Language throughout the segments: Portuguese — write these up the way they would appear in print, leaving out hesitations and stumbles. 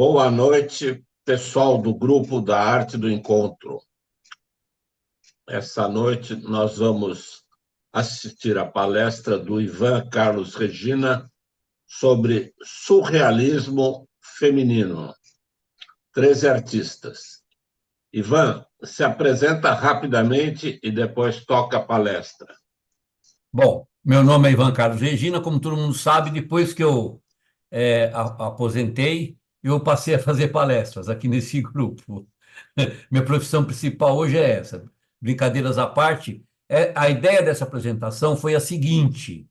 Boa noite, pessoal do Grupo da Arte do Encontro. Essa noite nós vamos assistir à palestra do Ivan Carlos Regina sobre surrealismo feminino. 13 artistas. Ivan, se apresenta rapidamente e depois toca a palestra. Bom, meu nome é Ivan Carlos Regina, como todo mundo sabe, depois que eu aposentei, eu passei a fazer palestras aqui nesse grupo. Minha profissão principal hoje é essa. Brincadeiras à parte, a ideia dessa apresentação foi a seguinte: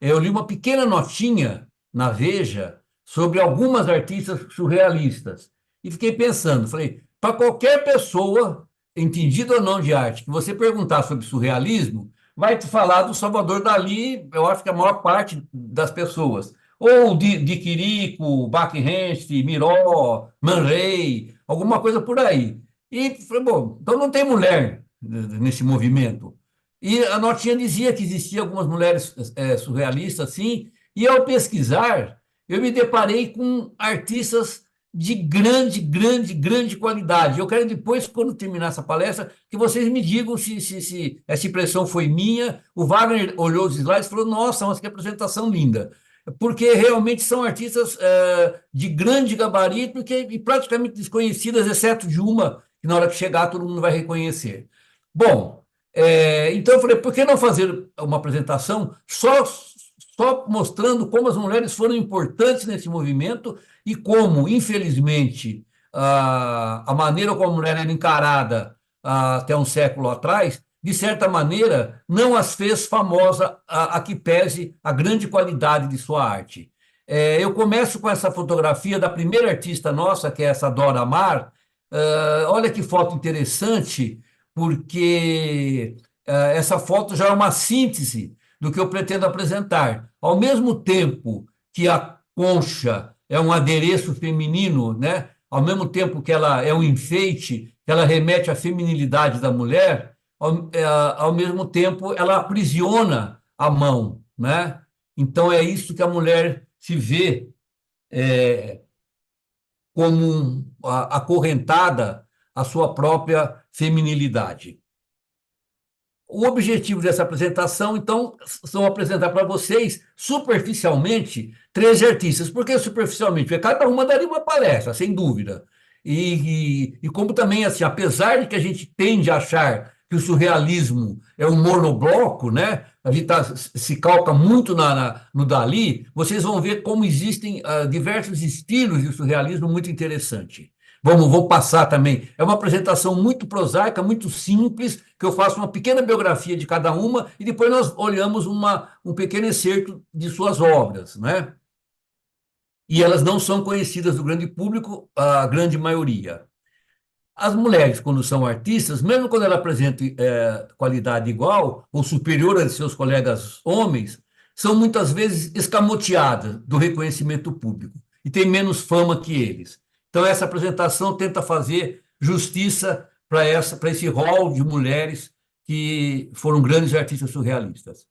eu li uma pequena notinha na Veja sobre algumas artistas surrealistas e fiquei pensando, falei, para qualquer pessoa, entendida ou não de arte, que você perguntar sobre surrealismo, vai te falar do Salvador Dalí, eu acho que a maior parte das pessoas. Ou de Quirico, Backhand, Miró, Man Ray, alguma coisa por aí. E falei, bom, então não tem mulher nesse movimento. E a notinha dizia que existiam algumas mulheres surrealistas, sim, e ao pesquisar, eu me deparei com artistas de grande qualidade. Eu quero depois, quando terminar essa palestra, que vocês me digam se essa impressão foi minha. O Wagner olhou os slides e falou, nossa, mas que apresentação linda. Porque realmente são artistas de grande gabarito e praticamente desconhecidas, exceto de uma, que na hora que chegar todo mundo vai reconhecer. Bom, então eu falei, por que não fazer uma apresentação só mostrando como as mulheres foram importantes nesse movimento e como, infelizmente, a maneira como a mulher era encarada até um século atrás, de certa maneira, não as fez famosa a que pese a grande qualidade de sua arte. Eu começo com essa fotografia da primeira artista nossa, que é essa Dora Maar. Olha que foto interessante, porque essa foto já é uma síntese do que eu pretendo apresentar. Ao mesmo tempo que a concha é um adereço feminino, né? Ao mesmo tempo que ela é um enfeite, que ela remete à feminilidade da mulher, ao mesmo tempo ela aprisiona a mão, né? Então é isso que a mulher se vê como acorrentada à sua própria feminilidade. O objetivo dessa apresentação, então, são apresentar para vocês, superficialmente, 13 artistas. Por que superficialmente? Porque cada uma daria uma palestra, sem dúvida. E como também, assim, apesar de que a gente tende a achar que o surrealismo é um monobloco, né? A gente se calca muito no Dalí, vocês vão ver como existem diversos estilos de surrealismo muito interessante. Vou passar também. É uma apresentação muito prosaica, muito simples, que eu faço uma pequena biografia de cada uma e depois nós olhamos um pequeno excerto de suas obras, né? E elas não são conhecidas do grande público, a grande maioria. As mulheres, quando são artistas, mesmo quando elas apresentam qualidade igual ou superior a seus colegas homens, são muitas vezes escamoteadas do reconhecimento público e têm menos fama que eles. Então, essa apresentação tenta fazer justiça para esse rol de mulheres que foram grandes artistas surrealistas.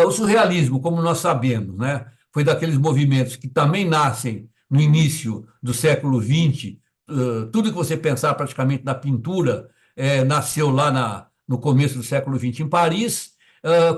O surrealismo, como nós sabemos, né, foi daqueles movimentos que também nascem no início do século XX. Tudo que você pensar praticamente na pintura nasceu lá no começo do século XX em Paris,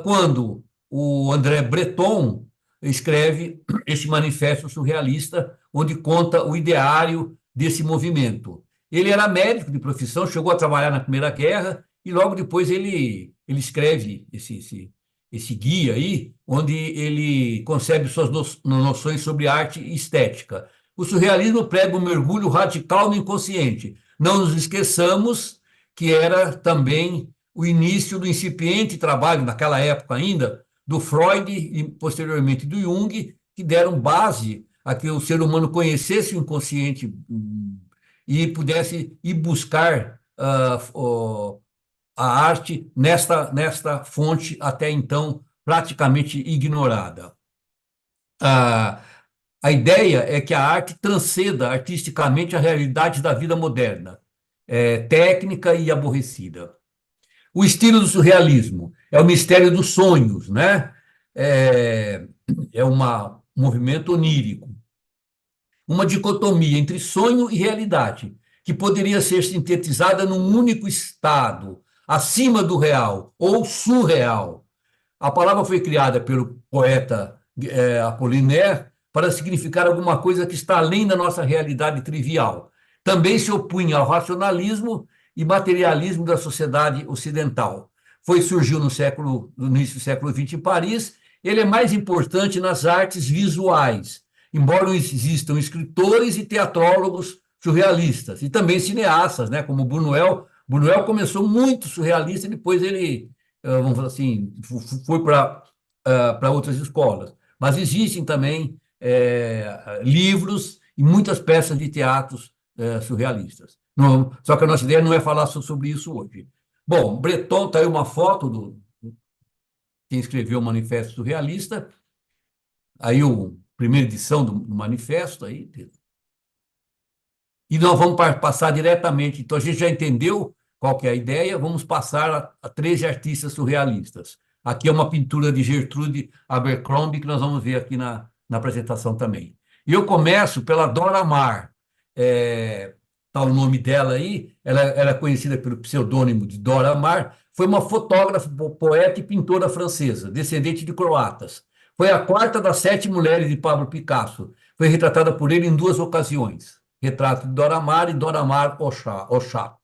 quando o André Breton escreve esse manifesto surrealista, onde conta o ideário desse movimento. Ele era médico de profissão, chegou a trabalhar na Primeira Guerra e logo depois ele escreve esse guia aí, onde ele concebe suas noções sobre arte e estética. O surrealismo prega um mergulho radical no inconsciente. Não nos esqueçamos que era também o início do incipiente trabalho, naquela época ainda, do Freud e posteriormente do Jung, que deram base a que o ser humano conhecesse o inconsciente e pudesse ir buscar a arte nesta fonte até então praticamente ignorada. A ideia é que a arte transcenda artisticamente a realidade da vida moderna, técnica e aborrecida. O estilo do surrealismo é o mistério dos sonhos, né? É um movimento onírico. uma dicotomia entre sonho e realidade, que poderia ser sintetizada num único estado, acima do real ou surreal. A palavra foi criada pelo poeta Apollinaire para significar alguma coisa que está além da nossa realidade trivial. Também se opunha ao racionalismo e materialismo da sociedade ocidental. Surgiu no início do século XX em Paris. Ele é mais importante nas artes visuais, embora existam escritores e teatrólogos surrealistas, e também cineastas, né, como Buñuel. Buñuel começou muito surrealista e depois ele, vamos falar assim, foi para outras escolas. Mas existem também livros e muitas peças de teatros surrealistas. Não, só que a nossa ideia não é falar sobre isso hoje. Bom, Breton, está aí uma foto do quem escreveu o Manifesto Surrealista, aí a primeira edição do manifesto, aí. E nós vamos passar diretamente. Então, a gente já entendeu qual que é a ideia, vamos passar a 13 artistas surrealistas. Aqui é uma pintura de Gertrude Abercrombie, que nós vamos ver aqui na apresentação também. E eu começo pela Dora Maar. Tá o nome dela aí, ela é conhecida pelo pseudônimo de Dora Maar, foi uma fotógrafa, poeta e pintora francesa, descendente de croatas. Foi a quarta das 7 mulheres de Pablo Picasso. Foi retratada por ele em 2 ocasiões. Retrato de Dora Maar e Dora Maar Ochá.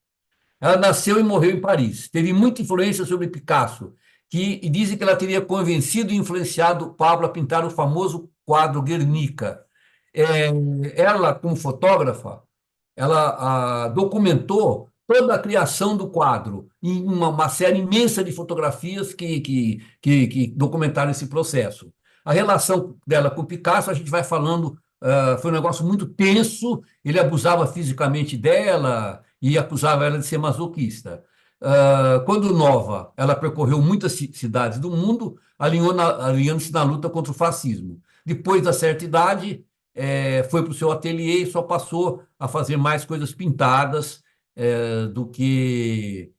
Ela nasceu e morreu em Paris. Teve muita influência sobre Picasso, e dizem que ela teria convencido e influenciado Pablo a pintar o famoso quadro Guernica. Ela, como fotógrafa, ela documentou toda a criação do quadro em uma série imensa de fotografias que documentaram esse processo. A relação dela com Picasso, a gente vai falando, foi um negócio muito tenso, ele abusava fisicamente dela e acusava ela de ser masoquista. Quando nova, ela percorreu muitas cidades do mundo, alinhando-se na luta contra o fascismo. Depois da certa idade, foi para o seu ateliê e só passou a fazer mais coisas pintadas do que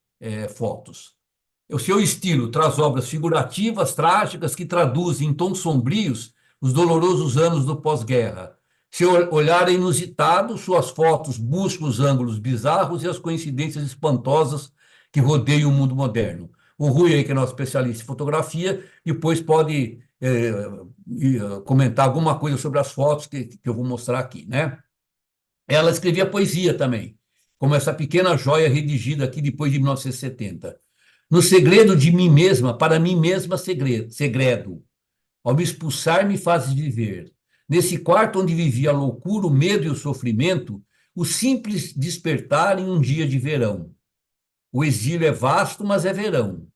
fotos. O seu estilo traz obras figurativas, trágicas, que traduzem em tons sombrios os dolorosos anos do pós-guerra. Seu olhar é inusitado, suas fotos buscam os ângulos bizarros e as coincidências espantosas que rodeiam o mundo moderno. O Rui, aí, que é nosso especialista em fotografia, depois pode comentar alguma coisa sobre as fotos que eu vou mostrar aqui, né? Ela escrevia poesia também, como essa pequena joia redigida aqui depois de 1970. No segredo de mim mesma, para mim mesma segredo. Ao me expulsar, me fazes viver. Nesse quarto onde vivia a loucura, o medo e o sofrimento, o simples despertar em um dia de verão. O exílio é vasto, mas é verão.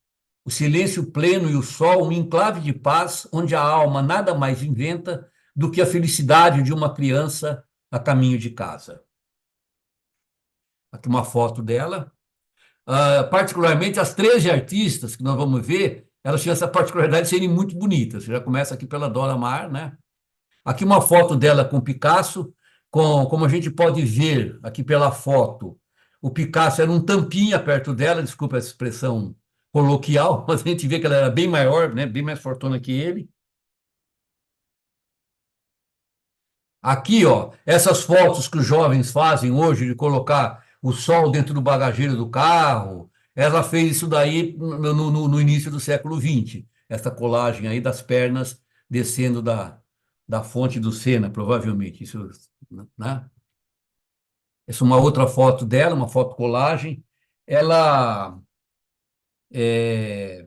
O silêncio pleno e o sol, um enclave de paz, onde a alma nada mais inventa do que a felicidade de uma criança a caminho de casa. Aqui uma foto dela. Particularmente as 13 artistas que nós vamos ver, elas tinham essa particularidade de serem muito bonitas. Você já começa aqui pela Dora Maar, né? Aqui uma foto dela com Picasso, como a gente pode ver aqui pela foto, o Picasso era um tampinha perto dela, desculpa a expressão coloquial, mas a gente vê que ela era bem maior, né? Bem mais fortuna que ele. Aqui, ó, essas fotos que os jovens fazem hoje de colocar o sol dentro do bagageiro do carro, ela fez isso daí no início do século XX, essa colagem aí das pernas descendo da fonte do Sena, provavelmente. Isso, né? Essa é uma outra foto dela, uma foto colagem. Ela, é,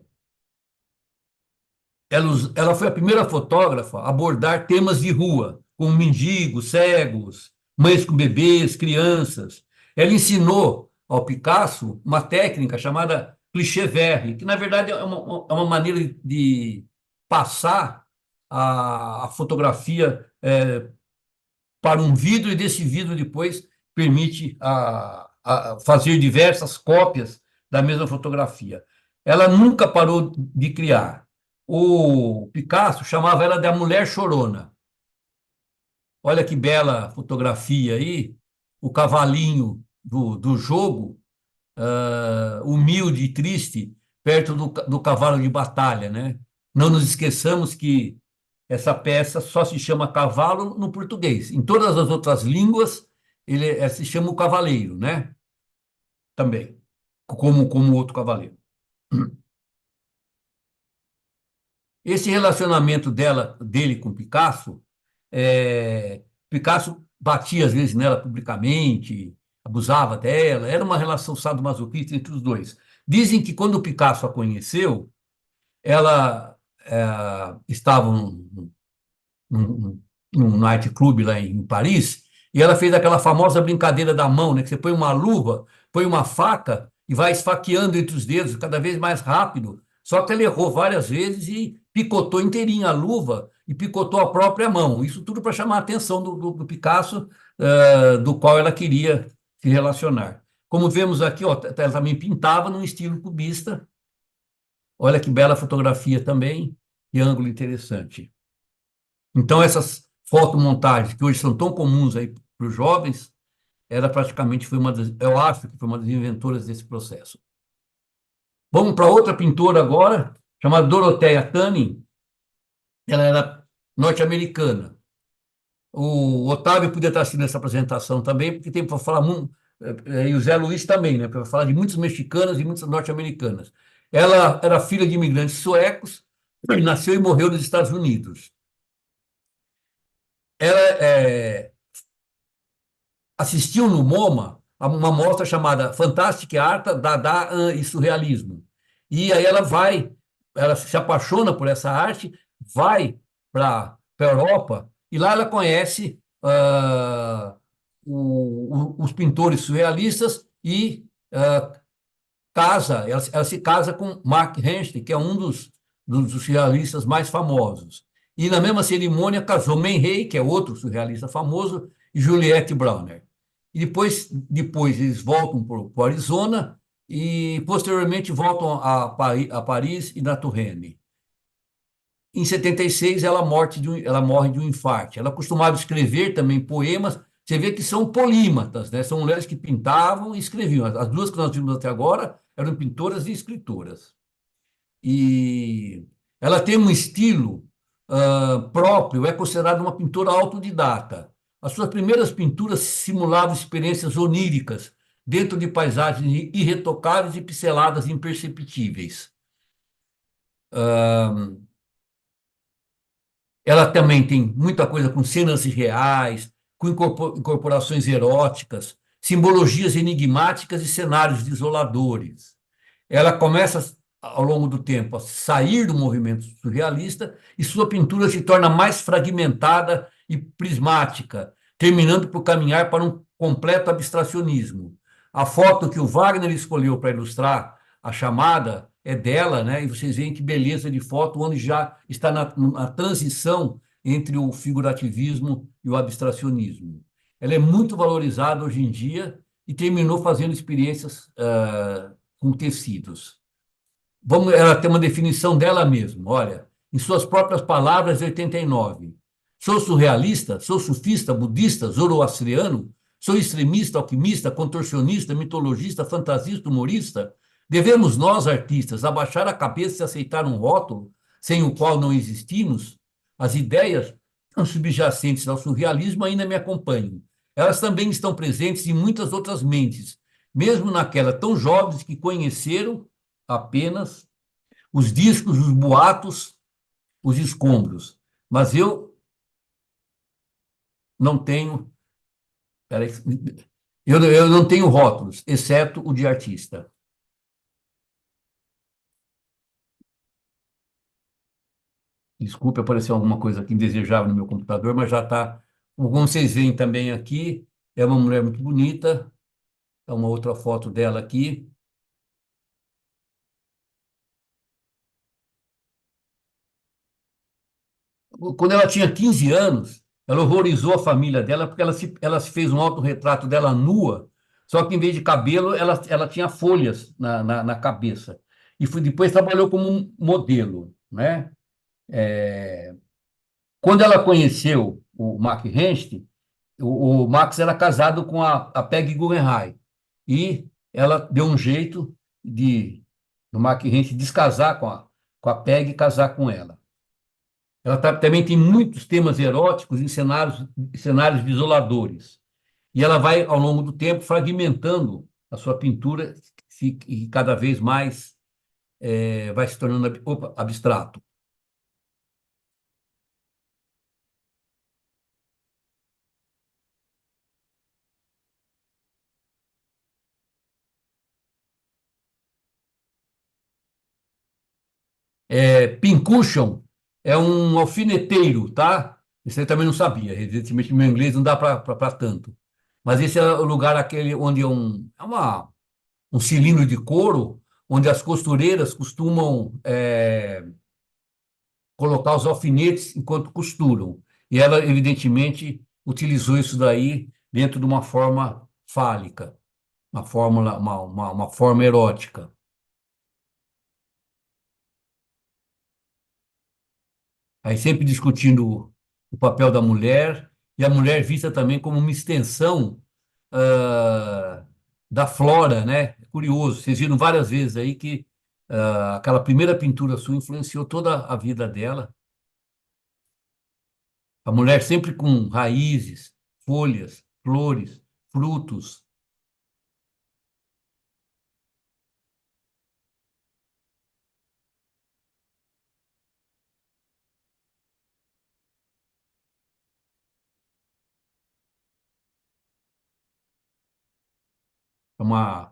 ela foi a primeira fotógrafa a abordar temas de rua, como mendigos, cegos, mães com bebês, crianças. Ela ensinou ao Picasso uma técnica chamada cliché-verre, que, na verdade, é uma maneira de passar a fotografia para um vidro, e desse vidro depois permite a fazer diversas cópias da mesma fotografia. Ela nunca parou de criar. O Picasso chamava ela de a mulher chorona. Olha que bela fotografia aí, o cavalinho do jogo, humilde e triste, perto do cavalo de batalha, né? Não nos esqueçamos que essa peça só se chama cavalo no português. Em todas as outras línguas, ele se chama o cavaleiro, né? Também, como outro cavaleiro. Esse relacionamento dele com Picasso, Picasso batia às vezes nela publicamente, abusava dela, era uma relação sadomasoquista entre os dois. Dizem que quando o Picasso a conheceu, ela estava num, num nightclub lá em Paris, e ela fez aquela famosa brincadeira da mão, né? Que você põe uma luva, põe uma faca e vai esfaqueando entre os dedos cada vez mais rápido. Só que ela errou várias vezes e picotou inteirinha a luva e picotou a própria mão. Isso tudo para chamar a atenção do Picasso, do qual ela queria se relacionar. Como vemos aqui, ó, ela também pintava num estilo cubista. Olha que bela fotografia também, e ângulo interessante. Então, essas fotomontagens que hoje são tão comuns aí para os jovens, ela praticamente foi uma das, eu acho que foi uma das inventoras desse processo. Vamos para outra pintora agora, chamada Dorothea Tanning. Ela era norte-americana. O Otávio podia estar assistindo essa apresentação também, porque tem para falar muito, e o Zé Luiz também, né, para falar de muitas mexicanas e muitas norte-americanas. Ela era filha de imigrantes suecos, nasceu e morreu nos Estados Unidos. Ela assistiu no MoMA a uma mostra chamada Fantastic Art, Dada e Surrealismo. E aí ela se apaixona por essa arte, vai para a Europa e lá ela conhece os pintores surrealistas e ela se casa com Mark Henschel, que é um dos surrealistas mais famosos. E na mesma cerimônia casou Man Ray, que é outro surrealista famoso, e Juliette Browner. E depois eles voltam para o Arizona e posteriormente voltam a Paris e na Touraine. Em 76, ela morre de um infarto. Ela costumava escrever também poemas. Você vê que são polímatas, né? São mulheres que pintavam e escreviam. As duas que nós vimos até agora eram pintoras e escritoras. E ela tem um estilo próprio, é considerada uma pintora autodidata. As suas primeiras pinturas simulavam experiências oníricas dentro de paisagens irretocáveis e pinceladas imperceptíveis. Ela também tem muita coisa com cenas reais, com incorporações eróticas, simbologias enigmáticas e cenários desoladores. Ela começa, ao longo do tempo, a sair do movimento surrealista e sua pintura se torna mais fragmentada e prismática, terminando por caminhar para um completo abstracionismo. A foto que o Wagner escolheu para ilustrar a chamada é dela, né? E vocês veem que beleza de foto, onde já está na transição entre o figurativismo e o abstracionismo. Ela é muito valorizada hoje em dia e terminou fazendo experiências com tecidos. Ela tem uma definição dela mesma, olha, em suas próprias palavras, 89. Sou surrealista, sou sufista, budista, zoroastriano, sou extremista, alquimista, contorcionista, mitologista, fantasista, humorista. Devemos nós, artistas, abaixar a cabeça e aceitar um rótulo sem o qual não existimos? As ideias subjacentes ao surrealismo ainda me acompanham. Elas também estão presentes em muitas outras mentes, mesmo naquelas tão jovens que conheceram apenas os discos, os boatos, os escombros. Mas eu não tenho. Peraí, eu não tenho rótulos, exceto o de artista. Desculpe, apareceu alguma coisa aqui indesejável no meu computador, mas já está. Como vocês veem também aqui, é uma mulher muito bonita. É uma outra foto dela aqui. Quando ela tinha 15 anos, ela horrorizou a família dela porque ela se fez um autorretrato dela nua, só que em vez de cabelo, ela tinha folhas na cabeça. E depois trabalhou como um modelo, né? Quando ela conheceu o Mark Henschel, o Max era casado com a Peggy Guggenheim. E ela deu um jeito do Mark Henschel descasar com a Peggy e casar com ela. Também tem muitos temas eróticos em cenários desoladores. E ela vai, ao longo do tempo, fragmentando a sua pintura e cada vez mais vai se tornando abstrato. Pincushion é um alfineteiro, tá? Isso eu também não sabia. Evidentemente, meu inglês não dá para tanto. Mas esse é o lugar aquele onde um cilindro de couro, onde as costureiras costumam colocar os alfinetes enquanto costuram. E ela, evidentemente, utilizou isso daí dentro de uma forma fálica, uma forma erótica. Aí sempre discutindo o papel da mulher, e a mulher vista também como uma extensão da flora, né? É curioso, vocês viram várias vezes aí que aquela primeira pintura sua influenciou toda a vida dela. A mulher sempre com raízes, folhas, flores, frutos, uma,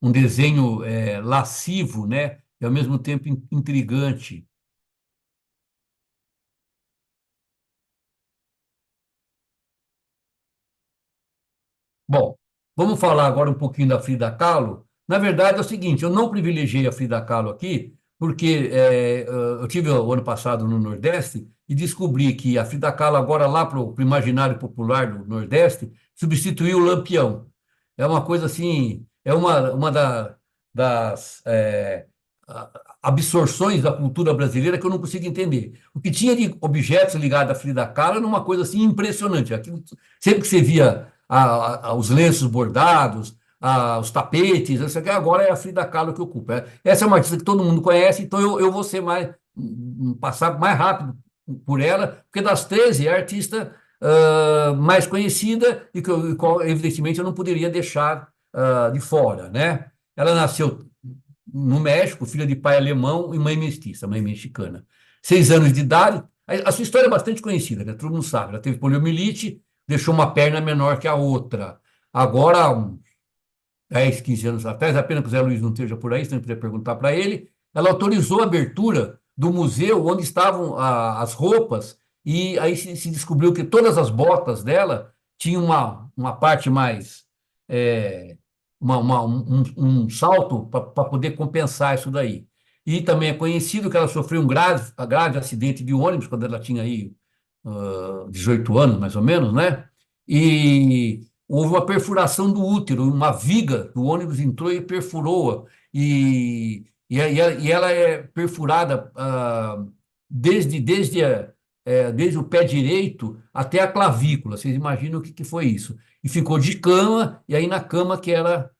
um desenho lascivo, né? E ao mesmo tempo intrigante. Bom, vamos falar agora um pouquinho da Frida Kahlo. Na verdade, é o seguinte: eu não privilegiei a Frida Kahlo aqui, porque eu tive o ano passado no Nordeste e descobri que a Frida Kahlo, agora lá para o imaginário popular do Nordeste, substituiu o Lampião. É uma coisa assim, é das absorções da cultura brasileira que eu não consigo entender. O que tinha de objetos ligados à Frida Kahlo era uma coisa assim impressionante. Sempre que você via os lenços bordados, os tapetes, isso aqui agora é a Frida Kahlo que ocupa. Essa é uma artista que todo mundo conhece, então eu vou ser passar mais rápido por ela, porque das 13 é a artista mais conhecida e que, evidentemente, eu não poderia deixar de fora, né? Ela nasceu no México, filha de pai alemão e mãe mestiça, mãe mexicana. 6 anos de idade. A sua história é bastante conhecida, né? Todo mundo sabe. Ela teve poliomielite, deixou uma perna menor que a outra. Agora, uns 10, 15 anos atrás, apenas que o Zé Luiz não esteja por aí, se não puder perguntar para ele, ela autorizou a abertura do museu onde estavam as roupas, e aí se descobriu que todas as botas dela tinham uma parte mais. é, um salto para poder compensar isso daí. E também é conhecido que ela sofreu um grave acidente de ônibus quando ela tinha aí 18 anos, mais ou menos, né? E houve uma perfuração do útero, uma viga do ônibus entrou e perfurou-a. E ela é perfurada desde o pé direito até a clavícula. Vocês imaginam o que foi isso? E ficou de cama, e aí na cama que ela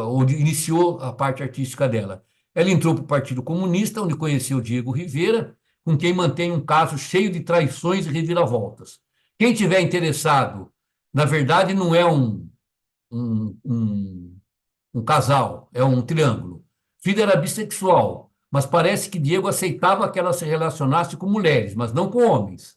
onde iniciou a parte artística dela. Ela entrou para o Partido Comunista, onde conheceu Diego Rivera, com quem mantém um caso cheio de traições e reviravoltas. Quem tiver interessado, na verdade, não é um, um, um casal, é um triângulo. Frida era bissexual, mas parece que Diego aceitava que ela se relacionasse com mulheres, mas não com homens.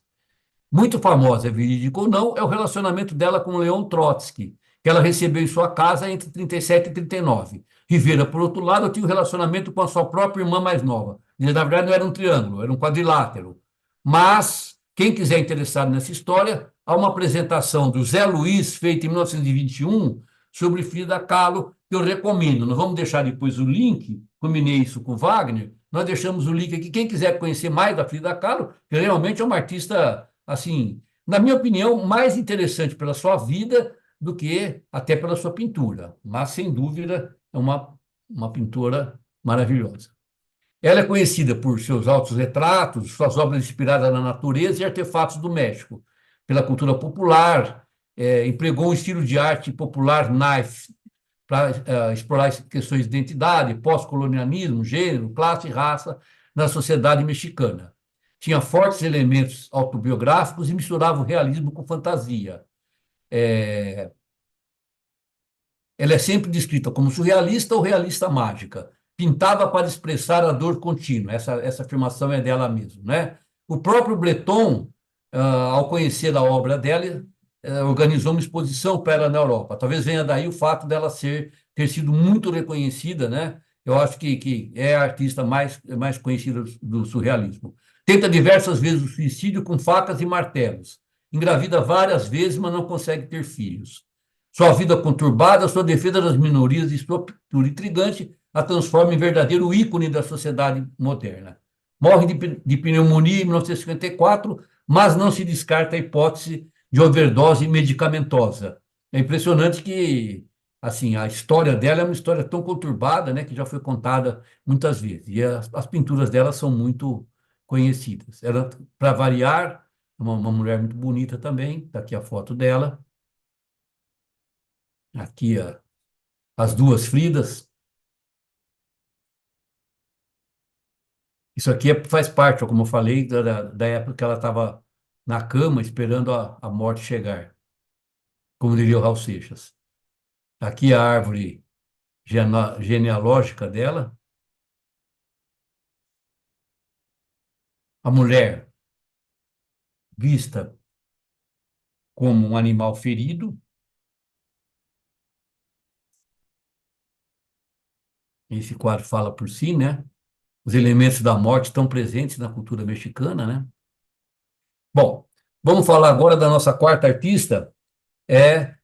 Muito famosa, é verídico ou não, é o relacionamento dela com Leon Trotsky, que ela recebeu em sua casa entre 37 e 39. Rivera, por outro lado, tinha um relacionamento com a sua própria irmã mais nova. E, na verdade, não era um triângulo, era um quadrilátero. Mas, quem quiser interessado nessa história, há uma apresentação do Zé Luiz, feita em 1921, sobre Frida Kahlo, que eu recomendo. Nós vamos deixar depois o link, combinei isso com o Wagner, nós deixamos o link aqui. Quem quiser conhecer mais da Frida Kahlo, que realmente é uma artista assim, na minha opinião, mais interessante pela sua vida do que até pela sua pintura. Mas, sem dúvida, é uma pintora maravilhosa. Ela é conhecida por seus autorretratos, suas obras inspiradas na natureza e artefatos do México, pela cultura popular, empregou um estilo de arte popular knife para explorar questões de identidade, pós-colonialismo, gênero, classe e raça na sociedade mexicana. tinha fortes elementos autobiográficos e misturava o realismo com fantasia. Ela é sempre descrita como surrealista ou realista mágica. Pintava para expressar a dor contínua. Essa afirmação é dela mesma, né? O próprio Breton, ao conhecer a obra dela, organizou uma exposição para ela na Europa. Talvez venha daí o fato dela ter sido muito reconhecida, né? Eu acho que é a artista mais conhecida do surrealismo. Tenta diversas vezes o suicídio com facas e martelos. Engravida várias vezes, mas não consegue ter filhos. Sua vida conturbada, sua defesa das minorias e sua pintura intrigante a transforma em verdadeiro ícone da sociedade moderna. Morre de pneumonia em 1954, mas não se descarta a hipótese de overdose medicamentosa. É impressionante que, assim, a história dela é uma história tão conturbada, né, que já foi contada muitas vezes. E as pinturas dela são muito conhecidas. Ela, para variar, uma mulher muito bonita também, está aqui a foto dela. Aqui as duas Fridas. Isso aqui faz parte, como eu falei, da época que ela estava na cama esperando a morte chegar, como diria o Raul Seixas. Aqui a árvore genealógica dela. A mulher vista como um animal ferido. Esse quadro fala por si, né? Os elementos da morte estão presentes na cultura mexicana, né? Bom, vamos falar agora da nossa quarta artista,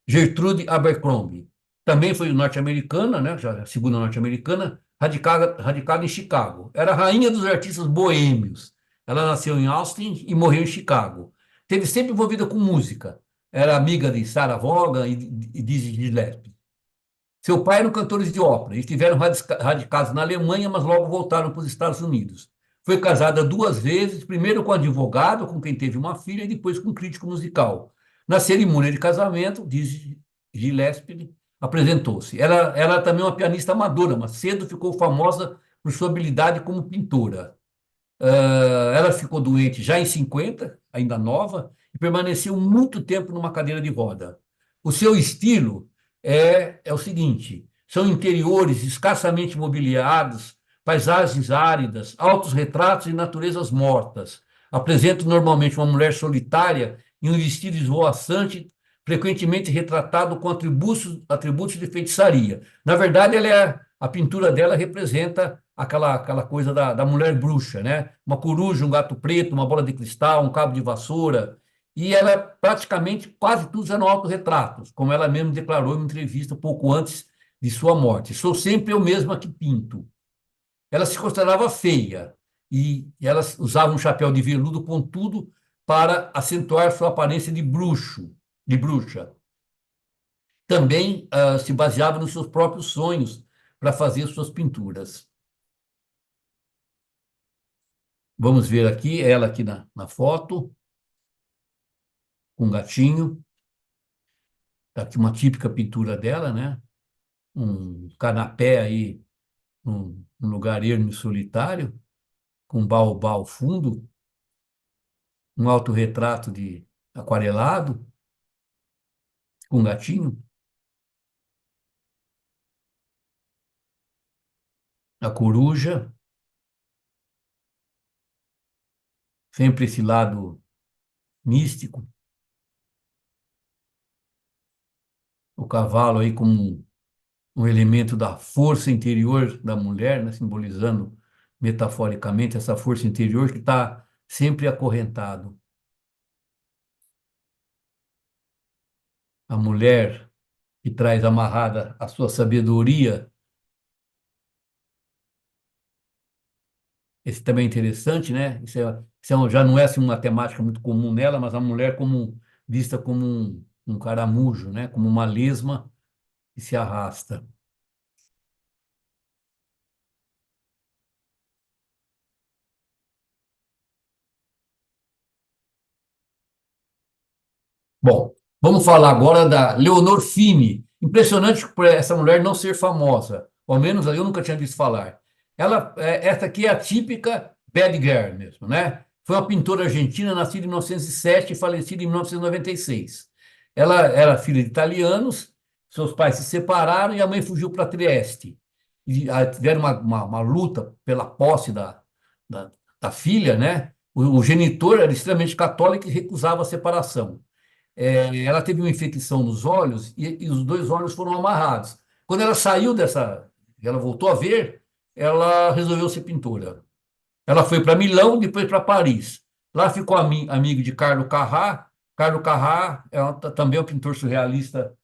Gertrude Abercrombie. Também foi norte-americana, né? Já a segunda norte-americana, radicada em Chicago. Era a rainha dos artistas boêmios. Ela nasceu em Austin e morreu em Chicago. Teve sempre envolvida com música. Era amiga de Sarah Vaughan e Dizzy Gillespie. Seu pai eram cantores de ópera. Estiveram radicados na Alemanha, mas logo voltaram para os Estados Unidos. Foi casada duas vezes, primeiro com um advogado, com quem teve uma filha, e depois com um crítico musical. Na cerimônia de casamento, diz Gillespie, apresentou-se. Ela também é uma pianista amadora, mas cedo ficou famosa por sua habilidade como pintora. Ela ficou doente já em 50, ainda nova, e permaneceu muito tempo numa cadeira de roda. O seu estilo é o seguinte: são interiores escassamente mobiliados, paisagens áridas, altos retratos e naturezas mortas. Apresenta normalmente uma mulher solitária em um vestido esvoaçante, frequentemente retratado com atributos de feitiçaria. Na verdade, a pintura dela representa aquela coisa da mulher bruxa, né? Uma coruja, um gato preto, uma bola de cristal, um cabo de vassoura. E ela, praticamente, quase todos eram autorretratos, como ela mesma declarou em uma entrevista pouco antes de sua morte. Sou sempre eu mesma que pinto. Ela se considerava feia e ela usava um chapéu de veludo pontudo para acentuar sua aparência de bruxa. Também se baseava nos seus próprios sonhos para fazer suas pinturas. Vamos ver aqui, ela aqui na foto, com um gatinho. Tá aqui uma típica pintura dela, né? Um canapé aí, um lugar ermo e solitário, com um baobá ao fundo, um autorretrato de aquarelado, com um gatinho. A coruja, sempre esse lado místico. O cavalo aí como um elemento da força interior da mulher, né, simbolizando metaforicamente essa força interior que está sempre acorrentado. A mulher que traz amarrada a sua sabedoria. Esse também é interessante, né? Já não é assim, uma temática muito comum nela, mas a mulher vista como um caramujo, né? Como uma lesma que se arrasta. Bom, vamos falar agora da Leonor Fini. Impressionante por essa mulher não ser famosa, ao menos eu nunca tinha visto falar. Essa aqui é a típica bad girl mesmo, né? foi uma pintora argentina nascida em 1907 e falecida em 1996. Ela era filha de italianos, seus pais se separaram e a mãe fugiu para Trieste. E tiveram uma luta pela posse da, da filha, né? O genitor era extremamente católico e recusava a separação. Ela teve uma infecção nos olhos e os dois olhos foram amarrados. Quando ela saiu dessa, ela voltou a ver, ela resolveu ser pintora. Ela foi para Milão, depois para Paris. Lá ficou amigo de Carlo Carrà. Carlo Carrà também é um pintor surrealista,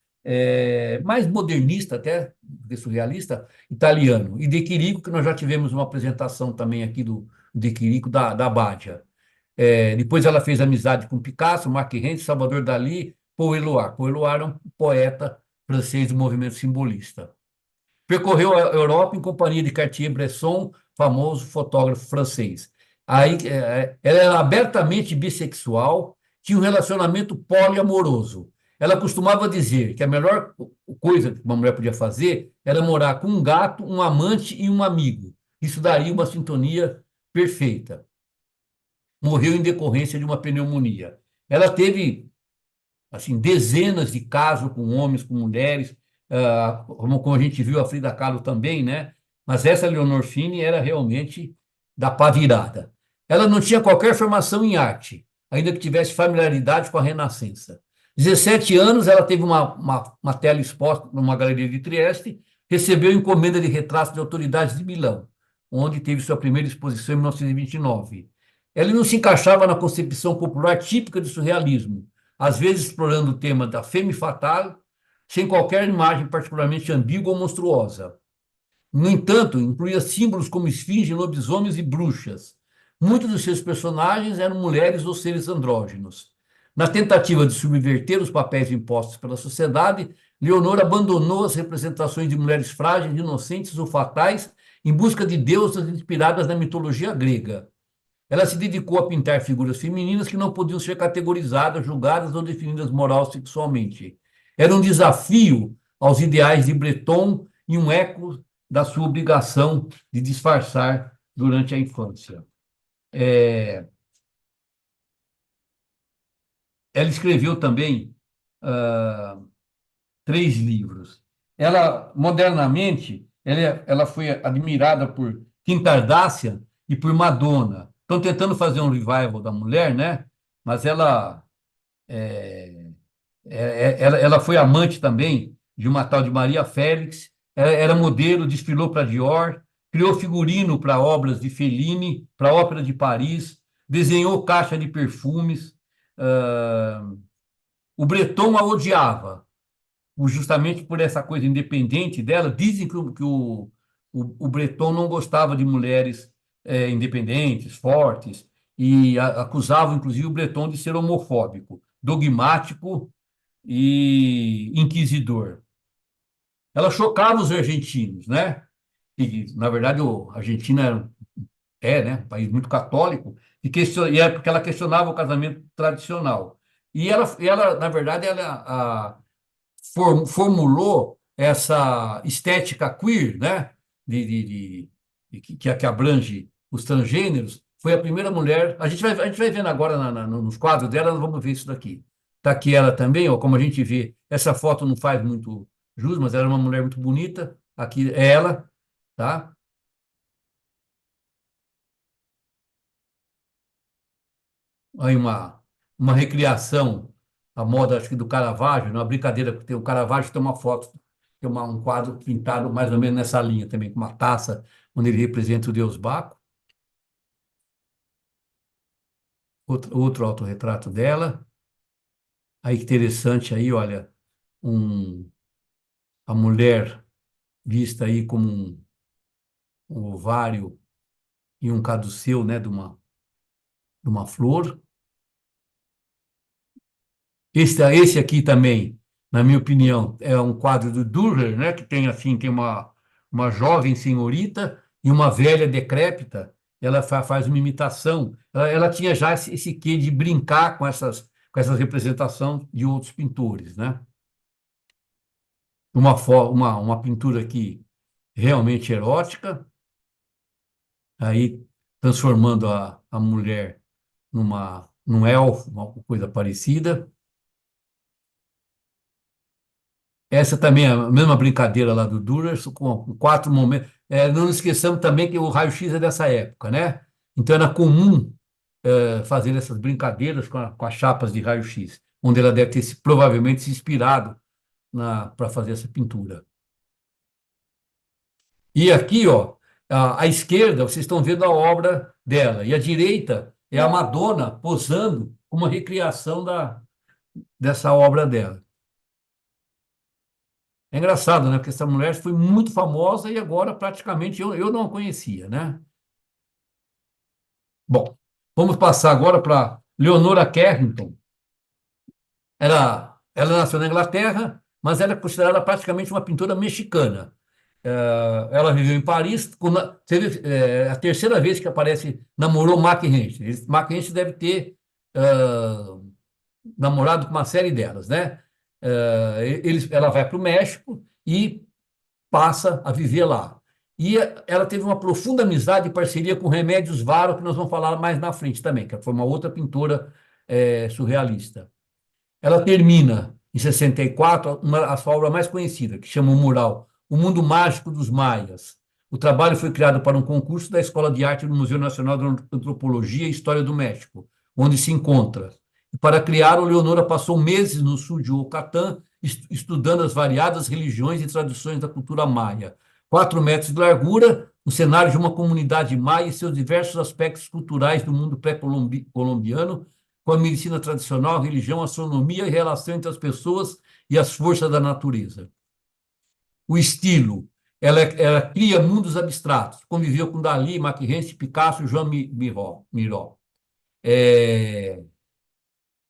mais modernista até, de surrealista, italiano. E De Chirico, que nós já tivemos uma apresentação também aqui do De Chirico, da Badia. Depois ela fez amizade com Picasso, Mark Rens, Salvador Dalí, Paul Éluard. Paul Éluard é um poeta francês do movimento simbolista. Percorreu a Europa em companhia de Cartier-Bresson, famoso fotógrafo francês. Aí, ela era abertamente bissexual, tinha um relacionamento poliamoroso. Ela costumava dizer que a melhor coisa que uma mulher podia fazer era morar com um gato, um amante e um amigo. Isso daria uma sintonia perfeita. Morreu em decorrência de uma pneumonia. Ela teve assim, dezenas de casos com homens, com mulheres, como a gente viu a Frida Kahlo também, né? Mas essa Leonor Fini era realmente da pá virada. Ela não tinha qualquer formação em arte, ainda que tivesse familiaridade com a Renascença. 17 anos, ela teve uma tela exposta numa galeria de Trieste, recebeu encomenda de retratos de autoridades de Milão, onde teve sua primeira exposição em 1929. Ela não se encaixava na concepção popular típica do surrealismo, às vezes explorando o tema da femme fatale, sem qualquer imagem particularmente ambígua ou monstruosa. No entanto, incluía símbolos como esfinge, lobisomens e bruxas. Muitos dos seus personagens eram mulheres ou seres andrógenos. Na tentativa de subverter os papéis impostos pela sociedade, Leonor abandonou as representações de mulheres frágeis, inocentes ou fatais em busca de deusas inspiradas na mitologia grega. Ela se dedicou a pintar figuras femininas que não podiam ser categorizadas, julgadas ou definidas moral ou sexualmente. Era um desafio aos ideais de Breton e um eco da sua obrigação de disfarçar durante a infância. Ela escreveu também 3 livros. Ela, modernamente, ela foi admirada por Kim Kardashian e por Madonna. Estão tentando fazer um revival da mulher, né? Mas ela foi amante também de uma tal de Maria Félix, era modelo, desfilou para Dior, criou figurino para obras de Fellini, para a Ópera de Paris, desenhou caixa de perfumes. O Breton a odiava, justamente por essa coisa independente dela. Dizem que o Breton não gostava de mulheres independentes, fortes, e acusavam, inclusive, o Breton de ser homofóbico, dogmático e inquisidor. Ela chocava os argentinos, né? E, na verdade, a Argentina né, um país muito católico, e é porque ela questionava o casamento tradicional. E ela na verdade, formulou essa estética queer, né? Que abrange os transgêneros. Foi a primeira mulher. A gente vai vendo agora nos quadros dela, nós vamos ver isso daqui. Está aqui ela também, ó, como a gente vê. Essa foto não faz muito jus, mas ela é uma mulher muito bonita. Aqui é ela, tá? Aí uma recriação, a moda, acho que do Caravaggio, né? Uma brincadeira, porque o Caravaggio tem uma foto, tem um quadro pintado mais ou menos nessa linha também, com uma taça, onde ele representa o deus Baco. Outro autorretrato dela. Aí que interessante aí, olha, um, a mulher vista aí como um ovário e um caduceu, né, de uma flor. Esse aqui também, na minha opinião, é um quadro do Dürer, né, que tem assim, tem uma jovem senhorita e uma velha decrépita. Ela faz uma imitação. Ela tinha já esse quê de brincar com essas representações de outros pintores, né? Uma pintura aqui realmente erótica, aí transformando a mulher num elfo, uma coisa parecida. Essa também é a mesma brincadeira lá do Dürer, com quatro momentos. Não nos esqueçamos também que o raio-x é dessa época, né? Então era comum fazer essas brincadeiras com as chapas de raio-x, onde ela deve ter provavelmente se inspirado para fazer essa pintura. E aqui, ó, à esquerda, vocês estão vendo a obra dela, e à direita é a Madonna posando com uma recriação dessa obra dela. É engraçado, né? Porque essa mulher foi muito famosa e agora praticamente eu não a conhecia, né? Bom, vamos passar agora para Leonora Carrington. Ela nasceu na Inglaterra, mas ela é considerada praticamente uma pintora mexicana. Ela viveu em Paris, teve a terceira vez que aparece, namorou Mack Henschel. Mack Henschel deve ter namorado com uma série delas, né? Ela vai para o México e passa a viver lá. E ela teve uma profunda amizade e parceria com Remédios Varo, que nós vamos falar mais na frente também, que foi uma outra pintora surrealista. Ela termina, em 64, a sua obra mais conhecida, que chama o mural O Mundo Mágico dos Maias. O trabalho foi criado para um concurso da Escola de Arte do Museu Nacional de Antropologia e História do México, onde se encontra. E para criá-lo, Leonora passou meses no sul de Yucatán, estudando as variadas religiões e tradições da cultura maia. 4 metros de largura, o cenário de uma comunidade maia e seus diversos aspectos culturais do mundo pré-colombiano, com a medicina tradicional, a religião, a astronomia e a relação entre as pessoas e as forças da natureza. O estilo, ela cria mundos abstratos, conviveu com Dalí, Mackenzie, Picasso e Joan Miró.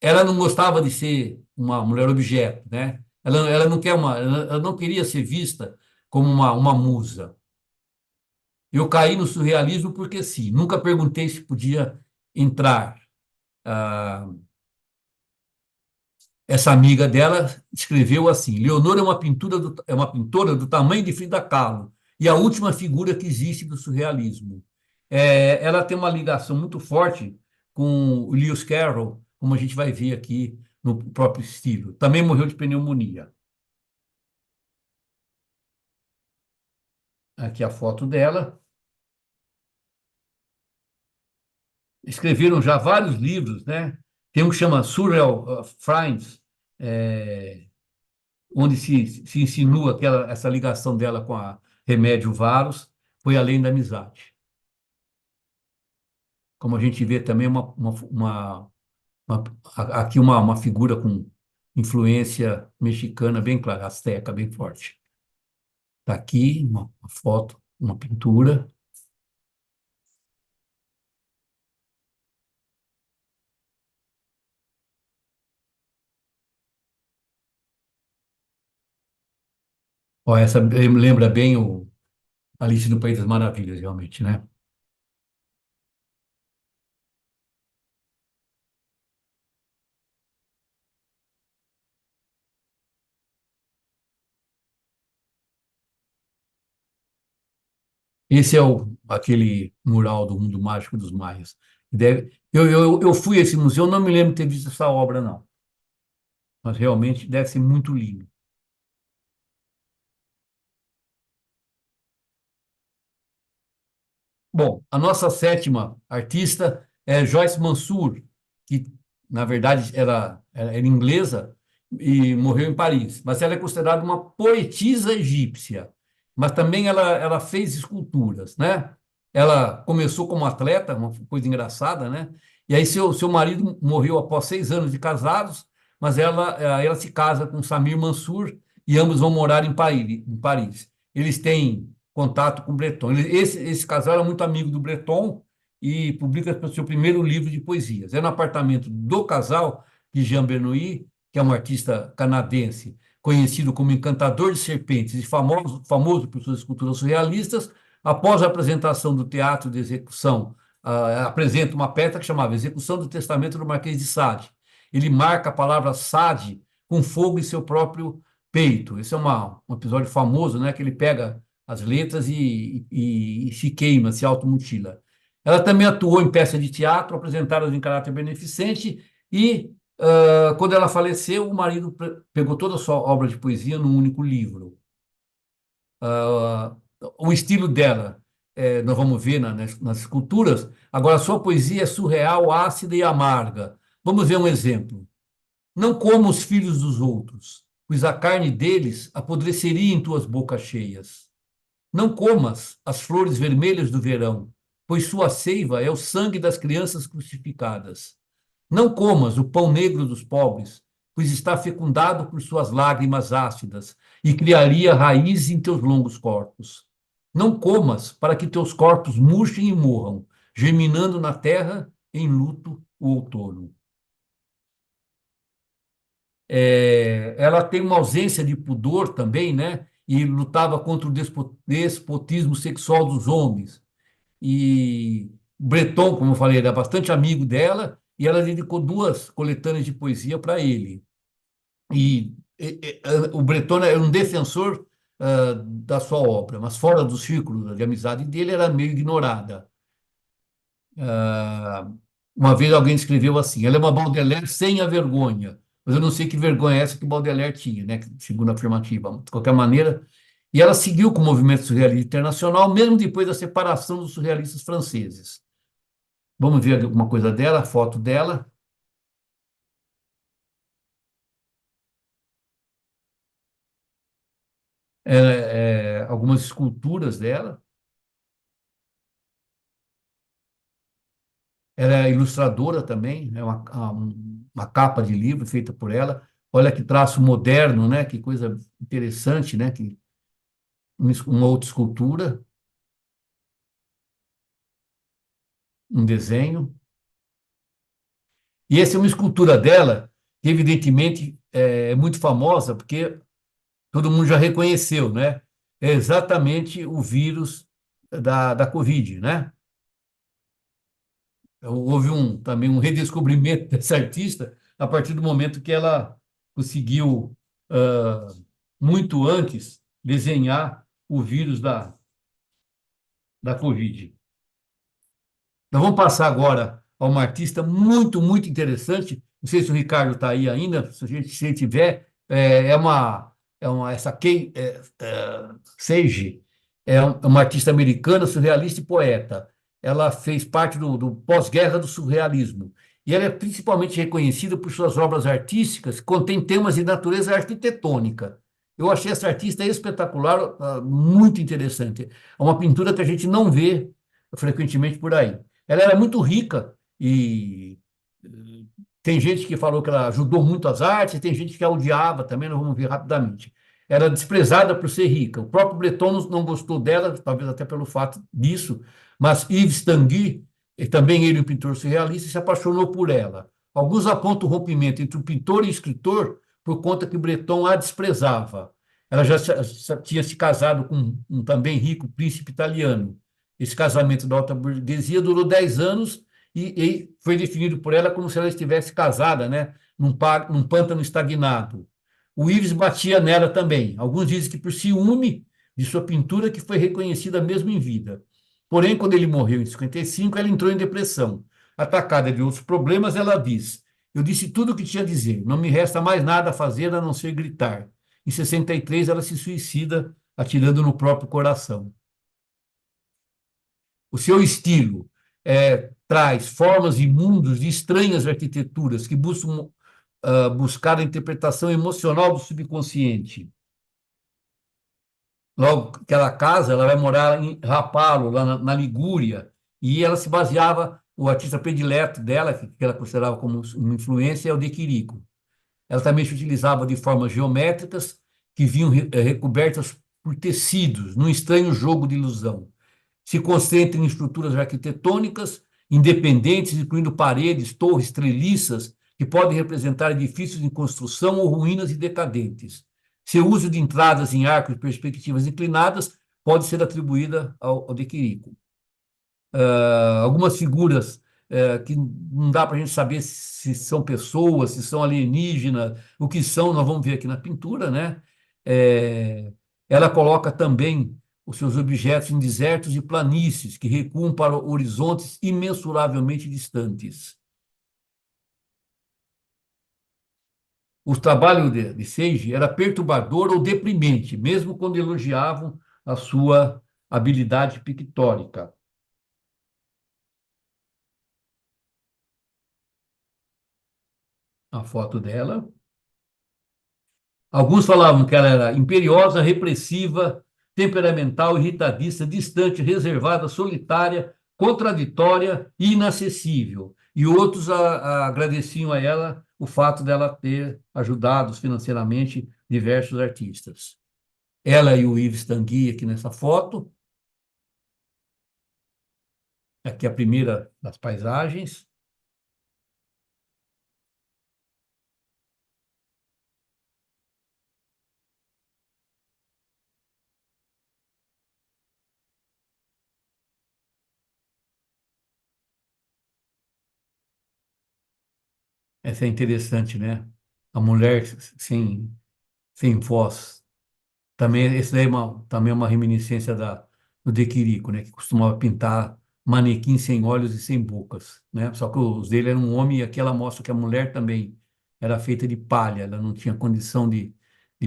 Ela não gostava de ser uma mulher objeto, né? Ela não queria ser vista como uma musa. Eu caí no surrealismo porque sim, nunca perguntei se podia entrar. Essa amiga dela escreveu assim: Leonor é uma pintora do tamanho de Frida Kahlo e a última figura que existe do surrealismo. Ela tem uma ligação muito forte com o Lewis Carroll, como a gente vai ver aqui no próprio estilo. Também morreu de pneumonia. Aqui a foto dela. Escreveram já vários livros, né? Tem um que chama Surreal Friends, onde se insinua essa ligação dela com a Remédio Varos, foi além da amizade. Como a gente vê também aqui uma figura com influência mexicana bem clara, asteca, bem forte. Está aqui uma foto, uma pintura. Ó, essa lembra bem o Alice no País das Maravilhas, realmente, né? Esse é aquele mural do Mundo Mágico dos Maias. Eu fui a esse museu, não me lembro de ter visto essa obra, não. Mas realmente deve ser muito lindo. Bom, a nossa sétima artista é Joyce Mansour, que, na verdade, era inglesa e morreu em Paris. Mas ela é considerada uma poetisa egípcia. Mas também ela fez esculturas, né? Ela começou como atleta, uma coisa engraçada, né? E aí seu marido morreu após 6 anos de casados, mas ela se casa com Samir Mansour e ambos vão morar em Paris. Eles têm contato com Breton. Esse casal era muito amigo do Breton e publica o seu primeiro livro de poesias. É no apartamento do casal de Jean Benoît, que é um artista canadense, conhecido como encantador de serpentes e famoso por suas esculturas surrealistas. Após a apresentação do teatro de execução, apresenta uma peça que chamava Execução do Testamento do Marquês de Sade. Ele marca a palavra Sade com fogo em seu próprio peito. Esse é um episódio famoso, né, que ele pega as letras e se queima, se automutila. Ela também atuou em peças de teatro apresentadas em caráter beneficente e, quando ela faleceu, o marido pegou toda a sua obra de poesia num único livro. Ah, o estilo dela, nós vamos ver nas esculturas. Agora, a sua poesia é surreal, ácida e amarga. Vamos ver um exemplo. Não coma os filhos dos outros, pois a carne deles apodreceria em tuas bocas cheias. Não comas as flores vermelhas do verão, pois sua seiva é o sangue das crianças crucificadas. Não comas o pão negro dos pobres, pois está fecundado por suas lágrimas ácidas e criaria raízes em teus longos corpos. Não comas para que teus corpos murchem e morram, germinando na terra em luto o outono. Ela tem uma ausência de pudor também, né? E lutava contra o despotismo sexual dos homens. E Breton, como eu falei, era bastante amigo dela, e ela dedicou duas coletâneas de poesia para ele. O Breton era um defensor da sua obra, mas fora do círculo de amizade dele, era meio ignorada. Ah, uma vez alguém escreveu assim: ela é uma Baudelaire sem a vergonha, mas eu não sei que vergonha é essa que Baudelaire tinha, né? Segundo a afirmativa. De qualquer maneira, e ela seguiu com o movimento surrealista internacional, mesmo depois da separação dos surrealistas franceses. Vamos ver alguma coisa dela, a foto dela. Algumas esculturas dela. Ela é ilustradora também, é uma capa de livro feita por ela. Olha que traço moderno, né? Que coisa interessante, né? Uma outra escultura, um desenho. E essa é uma escultura dela, que evidentemente é muito famosa, porque todo mundo já reconheceu, né? É exatamente o vírus da Covid, né? Houve também um redescobrimento dessa artista a partir do momento que ela conseguiu, muito antes, desenhar o vírus da Covid. Nós vamos passar agora a uma artista muito, muito interessante. Não sei se o Ricardo está aí ainda, se ele tiver, essa Kay Sage, uma artista americana, surrealista e poeta. Ela fez parte do pós-guerra do surrealismo. E ela é principalmente reconhecida por suas obras artísticas que contêm temas de natureza arquitetônica. Eu achei essa artista espetacular, muito interessante. É uma pintura que a gente não vê frequentemente por aí. Ela era muito rica e tem gente que falou que ela ajudou muito as artes, tem gente que a odiava também, nós vamos ver rapidamente. Era desprezada por ser rica. O próprio Breton não gostou dela, talvez até pelo fato disso, mas Yves Tanguy, e também ele, um pintor surrealista, se apaixonou por ela. Alguns apontam o rompimento entre o pintor e o escritor por conta que Breton a desprezava. Ela já tinha se casado com um também rico príncipe italiano. Esse casamento da alta burguesia durou 10 anos e foi definido por ela como se ela estivesse casada, né, num pântano estagnado. O Ives batia nela também. Alguns dizem que por ciúme de sua pintura, que foi reconhecida mesmo em vida. Porém, quando ele morreu em 55, ela entrou em depressão. Atacada de outros problemas, ela diz: eu disse tudo o que tinha a dizer, não me resta mais nada a fazer a não ser gritar. Em 63, ela se suicida, atirando no próprio coração. O seu estilo traz formas e mundos de estranhas arquiteturas que buscar a interpretação emocional do subconsciente. Logo que ela casa, ela vai morar em Rapallo, lá na Ligúria, e ela se baseava, o artista predileto dela, que ela considerava como uma influência, é o De Chirico. Ela também se utilizava de formas geométricas que vinham recobertas por tecidos, num estranho jogo de ilusão. Se concentra em estruturas arquitetônicas independentes, incluindo paredes, torres, treliças, que podem representar edifícios em construção ou ruínas e decadentes. Seu uso de entradas em arcos e perspectivas inclinadas pode ser atribuída ao De Chirico. Algumas figuras que não dá para a gente saber se são pessoas, se são alienígenas, o que são, nós vamos ver aqui na pintura, né? Ela coloca também os seus objetos em desertos e planícies que recuam para horizontes imensuravelmente distantes. O trabalho de Sage era perturbador ou deprimente, mesmo quando elogiavam a sua habilidade pictórica. A foto dela. Alguns falavam que ela era imperiosa, repressiva, temperamental, irritadiça, distante, reservada, solitária, contraditória e inacessível. E outros agradeciam a ela o fato dela ter ajudado financeiramente diversos artistas. Ela e o Yves Tanguy aqui nessa foto. Aqui a primeira das paisagens. Essa é interessante, né? A mulher sem voz. Também, esse daí também é uma reminiscência do De Chirico, né? Que costumava pintar manequins sem olhos e sem bocas, né? Só que os dele eram um homem e aqui ela mostra que a mulher também era feita de palha, ela não tinha condição de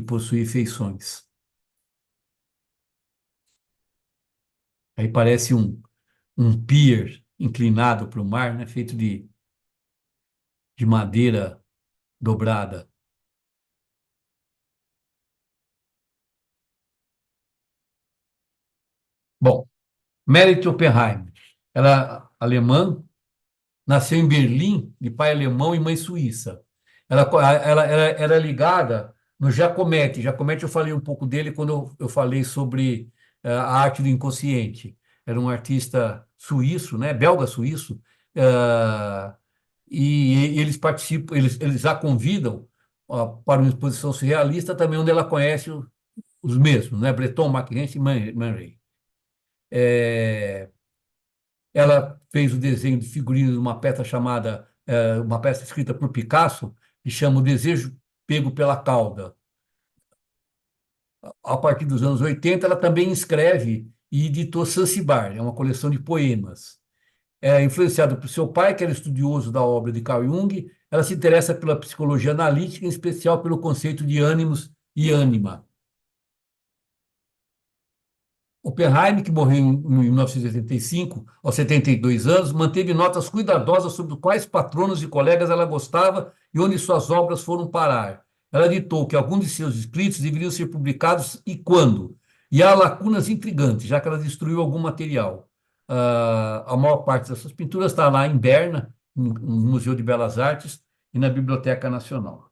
possuir feições. Aí parece um pier inclinado para o mar, né? Feito de madeira dobrada. Bom, Merit Oppenheim, ela é alemã, nasceu em Berlim, de pai alemão e mãe suíça. Ela era ligada no Giacometti. Giacometti, eu falei um pouco dele quando eu falei sobre a arte do inconsciente. Era um artista suíço, né, belga-suíço, e eles participam, eles a convidam para uma exposição surrealista também, onde ela conhece os mesmos, né, Breton, Mackenzie e Man Ray. Ela fez o desenho de figurino de uma peça chamada, uma peça escrita por Picasso, que chama O Desejo Pego pela Cauda. A partir dos anos 80, ela também escreve e editou Zanzibar, é uma coleção de poemas. É influenciada por seu pai, que era estudioso da obra de Carl Jung, ela se interessa pela psicologia analítica, em especial pelo conceito de ânimos e ânima. Oppenheim, que morreu em 1985, aos 72 anos, manteve notas cuidadosas sobre quais patronos e colegas ela gostava e onde suas obras foram parar. Ela ditou que alguns de seus escritos deveriam ser publicados e quando. E há lacunas intrigantes, já que ela destruiu algum material. A maior parte dessas pinturas está lá em Berna, no Museu de Belas Artes e na Biblioteca Nacional.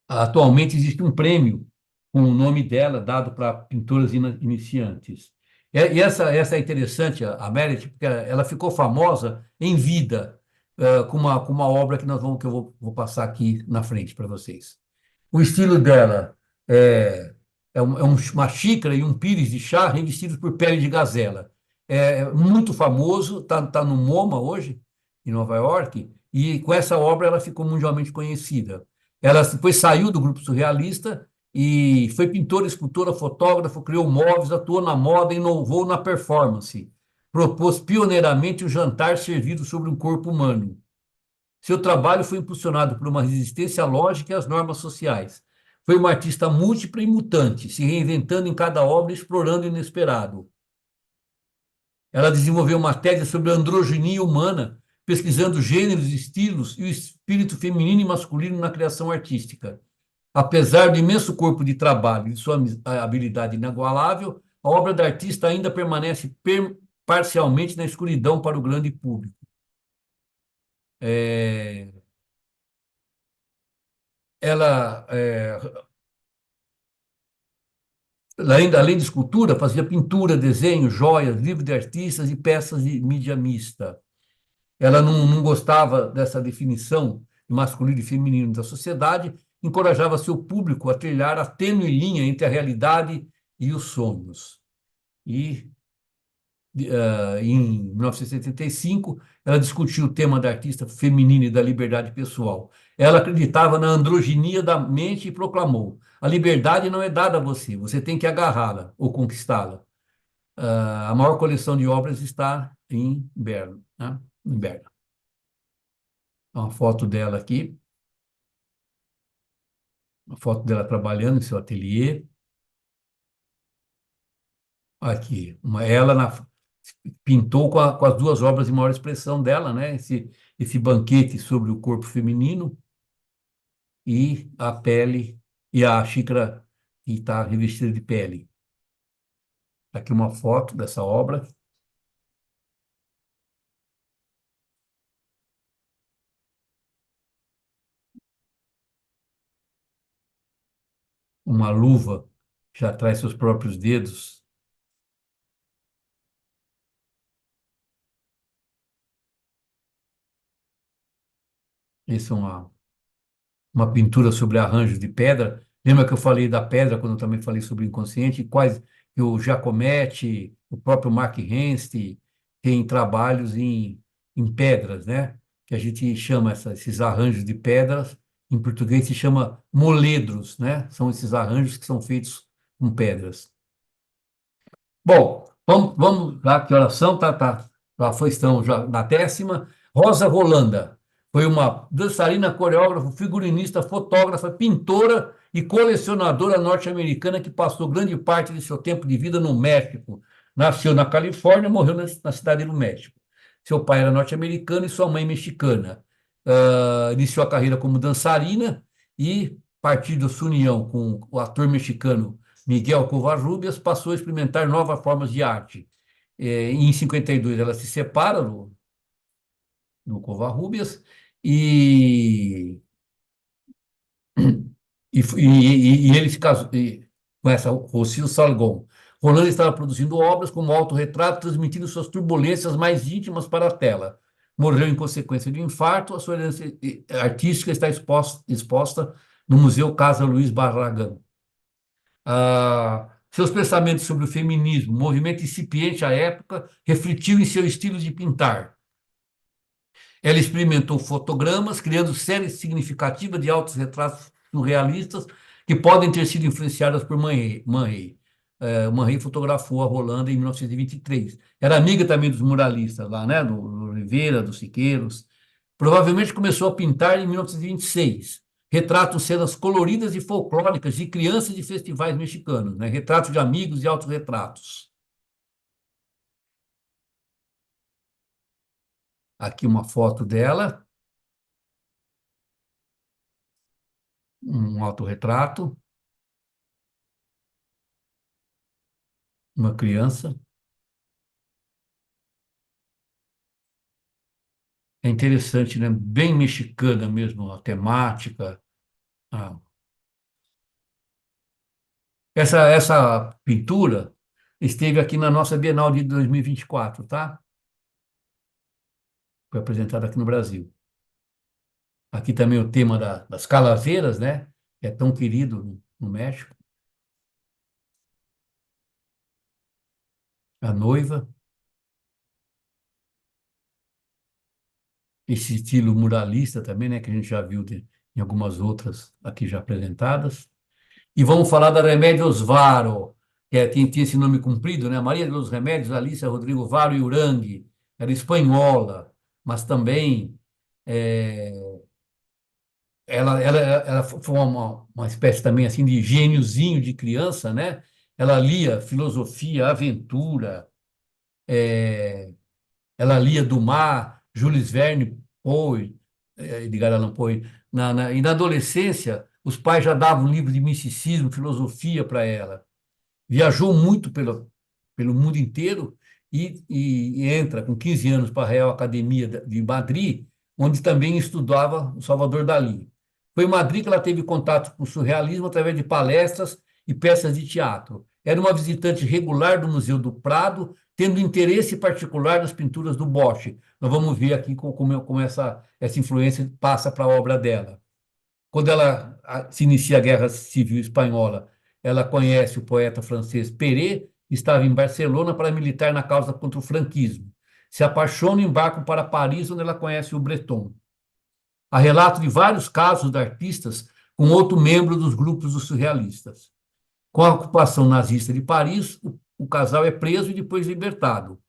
Atualmente existe um prêmio com o nome dela, dado para pintoras iniciantes. E essa é interessante, a Meredith, porque ela ficou famosa em vida, com uma obra que eu vou passar aqui na frente para vocês. O estilo dela é uma xícara e um pires de chá revestidos por pele de gazela. É muito famoso, tá no MoMA hoje, em Nova York, e com essa obra ela ficou mundialmente conhecida. Ela depois saiu do grupo surrealista e foi pintora, escultora, fotógrafa, criou móveis, atuou na moda, inovou na performance. Propôs pioneiramente o jantar servido sobre um corpo humano. Seu trabalho foi impulsionado por uma resistência lógica às normas sociais. Foi uma artista múltipla e mutante, se reinventando em cada obra e explorando o inesperado. Ela desenvolveu uma tese sobre a androginia humana, pesquisando gêneros, estilos e o espírito feminino e masculino na criação artística. Apesar do imenso corpo de trabalho e de sua habilidade inagualável, a obra da artista ainda permanece parcialmente na escuridão para o grande público. É, ela, é, além de escultura, fazia pintura, desenho, joias, livros de artistas e peças de mídia mista. Ela não gostava dessa definição de masculino e feminino da sociedade, encorajava seu público a trilhar a tênue linha entre a realidade e os sonhos. E em 1975, ela discutiu o tema da artista feminina e da liberdade pessoal. Ela acreditava na androginia da mente e proclamou: a liberdade não é dada a você, você tem que agarrá-la ou conquistá-la. A maior coleção de obras está em Berna, né? Em Berna. Uma foto dela aqui, uma foto dela trabalhando em seu ateliê. Aqui, ela pintou com as duas obras de maior expressão dela, né? Esse banquete sobre o corpo feminino e a pele e a xícara que está revestida de pele. Aqui uma foto dessa obra, uma luva que já traz seus próprios dedos. Essa é uma pintura sobre arranjos de pedra. Lembra que eu falei da pedra quando eu também falei sobre o inconsciente? Quais que o Giacometti, o próprio Mark Henst tem trabalhos em pedras, né? Que a gente chama esses arranjos de pedras, em português se chama moledros, né? São esses arranjos que são feitos com pedras. Bom, vamos lá, que oração já foi, estamos já na 10ª. Rosa Rolanda foi uma dançarina, coreógrafa, figurinista, fotógrafa, pintora e colecionadora norte-americana que passou grande parte de seu tempo de vida no México. Nasceu na Califórnia, morreu na cidade do México. Seu pai era norte-americano e sua mãe mexicana. Iniciou a carreira como dançarina e, a partir da sua união com o ator mexicano Miguel Covarrubias, passou a experimentar novas formas de arte. Em 52, ela se separa do Covarrubias e, e ele se casou com essa Rocío Salgón. Rolando estava produzindo obras como autorretrato, transmitindo suas turbulências mais íntimas para a tela. Morreu em consequência de um infarto. A sua herança artística está exposta no Museu Casa Luiz Barragán. Seus pensamentos sobre o feminismo, movimento incipiente à época, refletiu em seu estilo de pintar. Ela experimentou fotogramas, criando séries significativas de autorretratos surrealistas que podem ter sido influenciadas por Man Ray. Man Ray fotografou a Rolanda em 1923. Era amiga também dos muralistas lá, né? Do Rivera, dos Siqueiros. Provavelmente começou a pintar em 1926. Retratam cenas coloridas e folclóricas de crianças de festivais mexicanos, né? Retratos de amigos e autorretratos. Aqui uma foto dela, um autorretrato, uma criança. É interessante, né? Bem mexicana mesmo a temática. Ah. Essa pintura esteve aqui na nossa Bienal de 2024, tá? Foi apresentada aqui no Brasil. Aqui também o tema das calaveiras, né? Que é tão querido no México. A noiva, esse estilo muralista também, né? Que a gente já viu em algumas outras aqui já apresentadas. E vamos falar da Remédios Varo, que tinha esse nome comprido, né? Maria dos Remédios, Alicia Rodrigo Varo e Urangue. Era espanhola, mas também ela foi uma espécie também assim de gêniozinho de criança, né? Ela lia filosofia, aventura, ela lia Dumas, Jules Verne, Poe, Edgar Allan Poe. E na adolescência, os pais já davam livros de misticismo, filosofia para ela. Viajou muito pelo mundo inteiro e entra com 15 anos para a Real Academia de Madrid, onde também estudava o Salvador Dalí. Foi em Madrid que ela teve contato com o surrealismo através de palestras e peças de teatro. Era uma visitante regular do Museu do Prado, tendo interesse particular nas pinturas do Bosch. Nós vamos ver aqui como essa influência passa para a obra dela. Quando ela se inicia a Guerra Civil Espanhola, ela conhece o poeta francês Perret, estava em Barcelona para militar na causa contra o franquismo. Se apaixona e embarca para Paris, onde ela conhece o Breton. Há relato de vários casos de artistas com outro membro dos grupos dos surrealistas. Com a ocupação nazista de Paris, o casal é preso e depois libertado,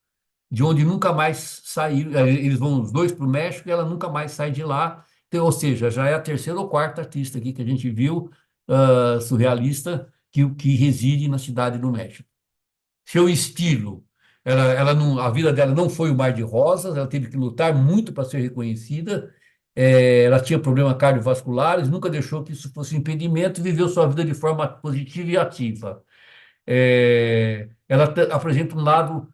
de onde nunca mais saíram. Eles vão os dois para o México e ela nunca mais sai de lá. Então, ou seja, já é a terceira ou quarta artista aqui que a gente viu, surrealista, que reside na cidade do México. Seu estilo, ela não, a vida dela não foi um mar de rosas, ela teve que lutar muito para ser reconhecida. Ela tinha problemas cardiovasculares, nunca deixou que isso fosse um impedimento e viveu sua vida de forma positiva e ativa. Ela apresenta um lado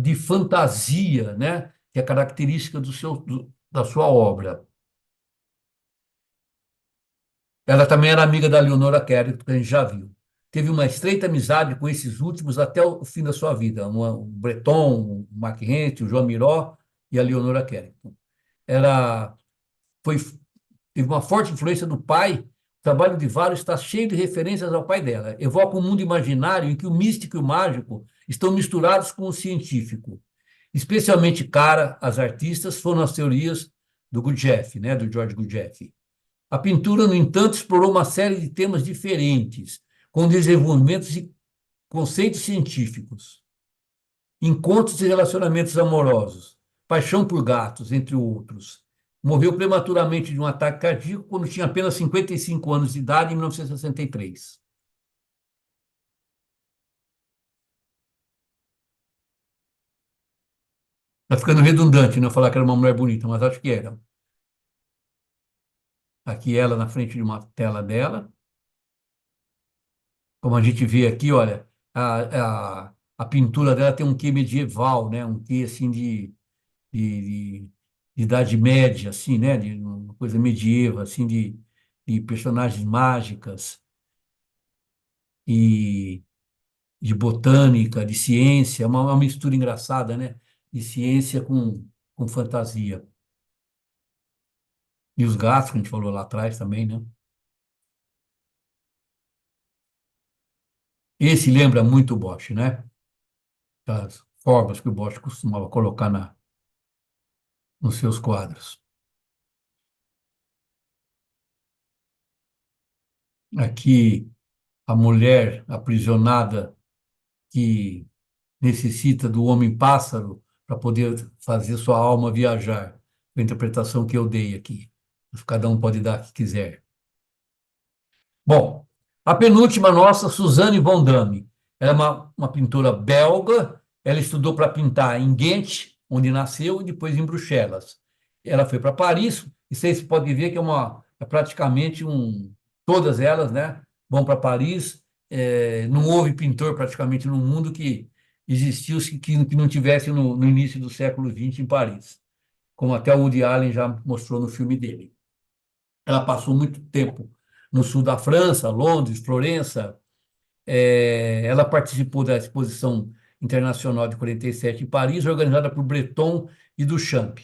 de fantasia, né, que é característica da sua obra. Ela também era amiga da Leonora Kerr, que a gente já viu. Teve uma estreita amizade com esses últimos até o fim da sua vida. O Breton, o Mark Rent, o João Miró e a Leonora Kerr. Ela foi, teve uma forte influência do pai. O trabalho de Varo está cheio de referências ao pai dela. Evoca um mundo imaginário em que o místico e o mágico estão misturados com o científico. Especialmente cara às artistas foram as teorias do Gurdjieff, né, do George Gurdjieff. A pintura, no entanto, explorou uma série de temas diferentes, com desenvolvimentos de conceitos científicos, encontros e relacionamentos amorosos, paixão por gatos, entre outros. Morreu prematuramente de um ataque cardíaco quando tinha apenas 55 anos de idade, em 1963. Está ficando redundante, não falar que era uma mulher bonita, mas acho que era. Aqui ela na frente de uma tela dela. Como a gente vê aqui, olha, a pintura dela tem um quê medieval, né? Um quê assim de, de Idade Média, assim, né? De uma coisa medieval, assim, de personagens mágicas e de botânica, de ciência, uma mistura engraçada, né? De ciência com fantasia. E os gatos, que a gente falou lá atrás também, né? Esse lembra muito o Bosch, né? As formas que o Bosch costumava colocar nos seus quadros. Aqui, a mulher aprisionada que necessita do homem-pássaro para poder fazer sua alma viajar. A interpretação que eu dei aqui. Cada um pode dar a que quiser. Bom, a penúltima nossa, Suzanne von Damme. Ela é uma pintora belga. Ela estudou para pintar em Ghent, onde nasceu, e depois em Bruxelas. Ela foi para Paris, e vocês podem ver que é praticamente todas elas, né, vão para Paris. Não houve pintor praticamente no mundo que existiu que não tivesse no início do século XX em Paris, como até o Woody Allen já mostrou no filme dele. Ela passou muito tempo no sul da França, Londres, Florença. Ela participou da Exposição Internacional de 47 em Paris, organizada por Breton e Duchamp.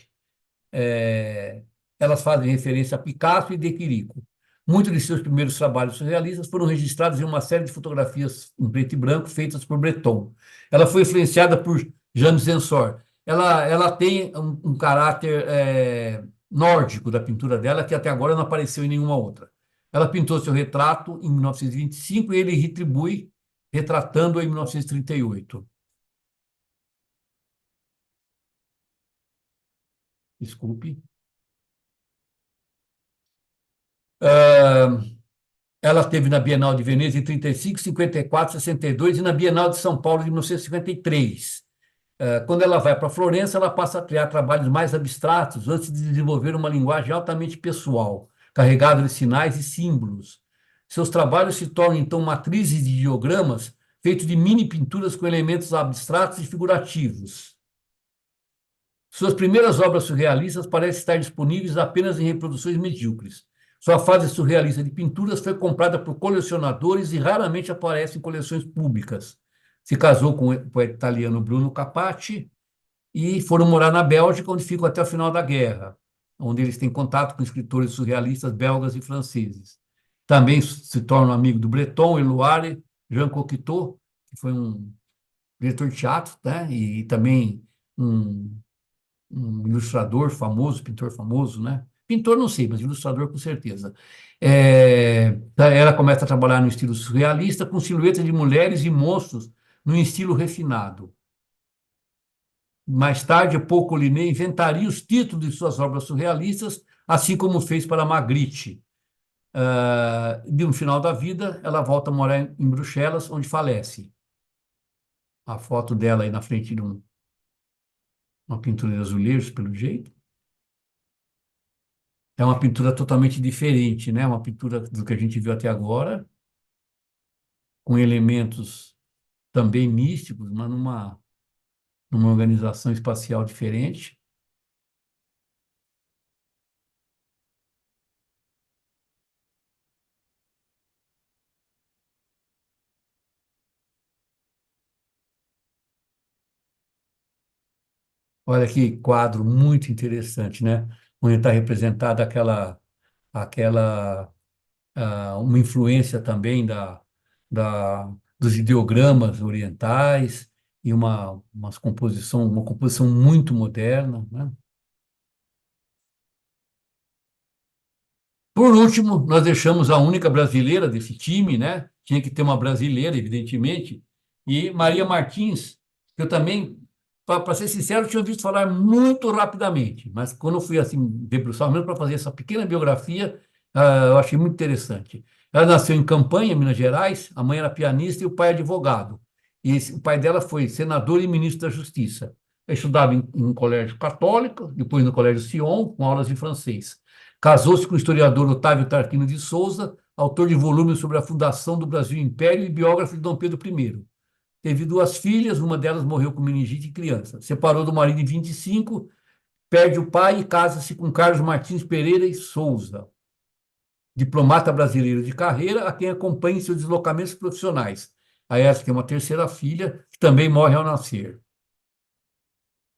Elas fazem referência a Picasso e De Chirico. Muitos de seus primeiros trabalhos surrealistas foram registrados em uma série de fotografias em preto e branco feitas por Breton. Ela foi influenciada por Jean Sensor. Ela tem um caráter nórdico da pintura dela, que até agora não apareceu em nenhuma outra. Ela pintou seu retrato em 1925 e ele retribui, retratando-o em 1938. Desculpe. Ela esteve na Bienal de Veneza em 35, 54, 62 e na Bienal de São Paulo de 1953. Quando ela vai para Florença, ela passa a criar trabalhos mais abstratos antes de desenvolver uma linguagem altamente pessoal, carregada de sinais e símbolos. Seus trabalhos se tornam, então, matrizes de ideogramas feitos de mini pinturas com elementos abstratos e figurativos. Suas primeiras obras surrealistas parecem estar disponíveis apenas em reproduções medíocres. Sua fase surrealista de pinturas foi comprada por colecionadores e raramente aparece em coleções públicas. Se casou com o poeta italiano Bruno Capatti e foram morar na Bélgica, onde ficam até o final da guerra, onde eles têm contato com escritores surrealistas belgas e franceses. Também se torna amigo do Breton, Éluard, Jean Cocteau, que foi um diretor de teatro, né? E também um, um ilustrador famoso, pintor famoso, né? Pintor não sei, mas ilustrador com certeza. Ela começa a trabalhar no estilo surrealista, com silhuetas de mulheres e monstros, num estilo refinado. Mais tarde, Paul Collinet inventaria os títulos de suas obras surrealistas, assim como fez para Magritte. No final da vida, ela volta a morar em Bruxelas, onde falece. A foto dela aí na frente de uma pintura de azulejos, pelo jeito. É uma pintura totalmente diferente, né? Uma pintura do que a gente viu até agora, com elementos também místicos, mas numa organização espacial diferente. Olha que quadro muito interessante, né? Onde está representada aquela uma influência também da, dos ideogramas orientais e uma composição muito moderna, né? Por último, nós deixamos a única brasileira desse time, né? Tinha que ter uma brasileira, evidentemente, e Maria Martins, que eu também, para ser sincero, tinha visto falar muito rapidamente, mas quando eu fui assim debruçar mesmo para fazer essa pequena biografia, eu achei muito interessante. Ela nasceu em Campanha, Minas Gerais, a mãe era pianista e o pai advogado. O pai dela foi senador e ministro da Justiça. Ela estudava em um colégio católico, depois no colégio Sion, com aulas de francês. Casou-se com o historiador Otávio Tarquino de Souza, autor de volumes sobre a fundação do Brasil Império e biógrafo de Dom Pedro I. Teve duas filhas, uma delas morreu com meningite criança. Separou do marido em 25, perde o pai e casa-se com Carlos Martins Pereira e Souza, diplomata brasileiro de carreira, a quem acompanha em seus deslocamentos profissionais. A essa que é uma terceira filha, que também morre ao nascer.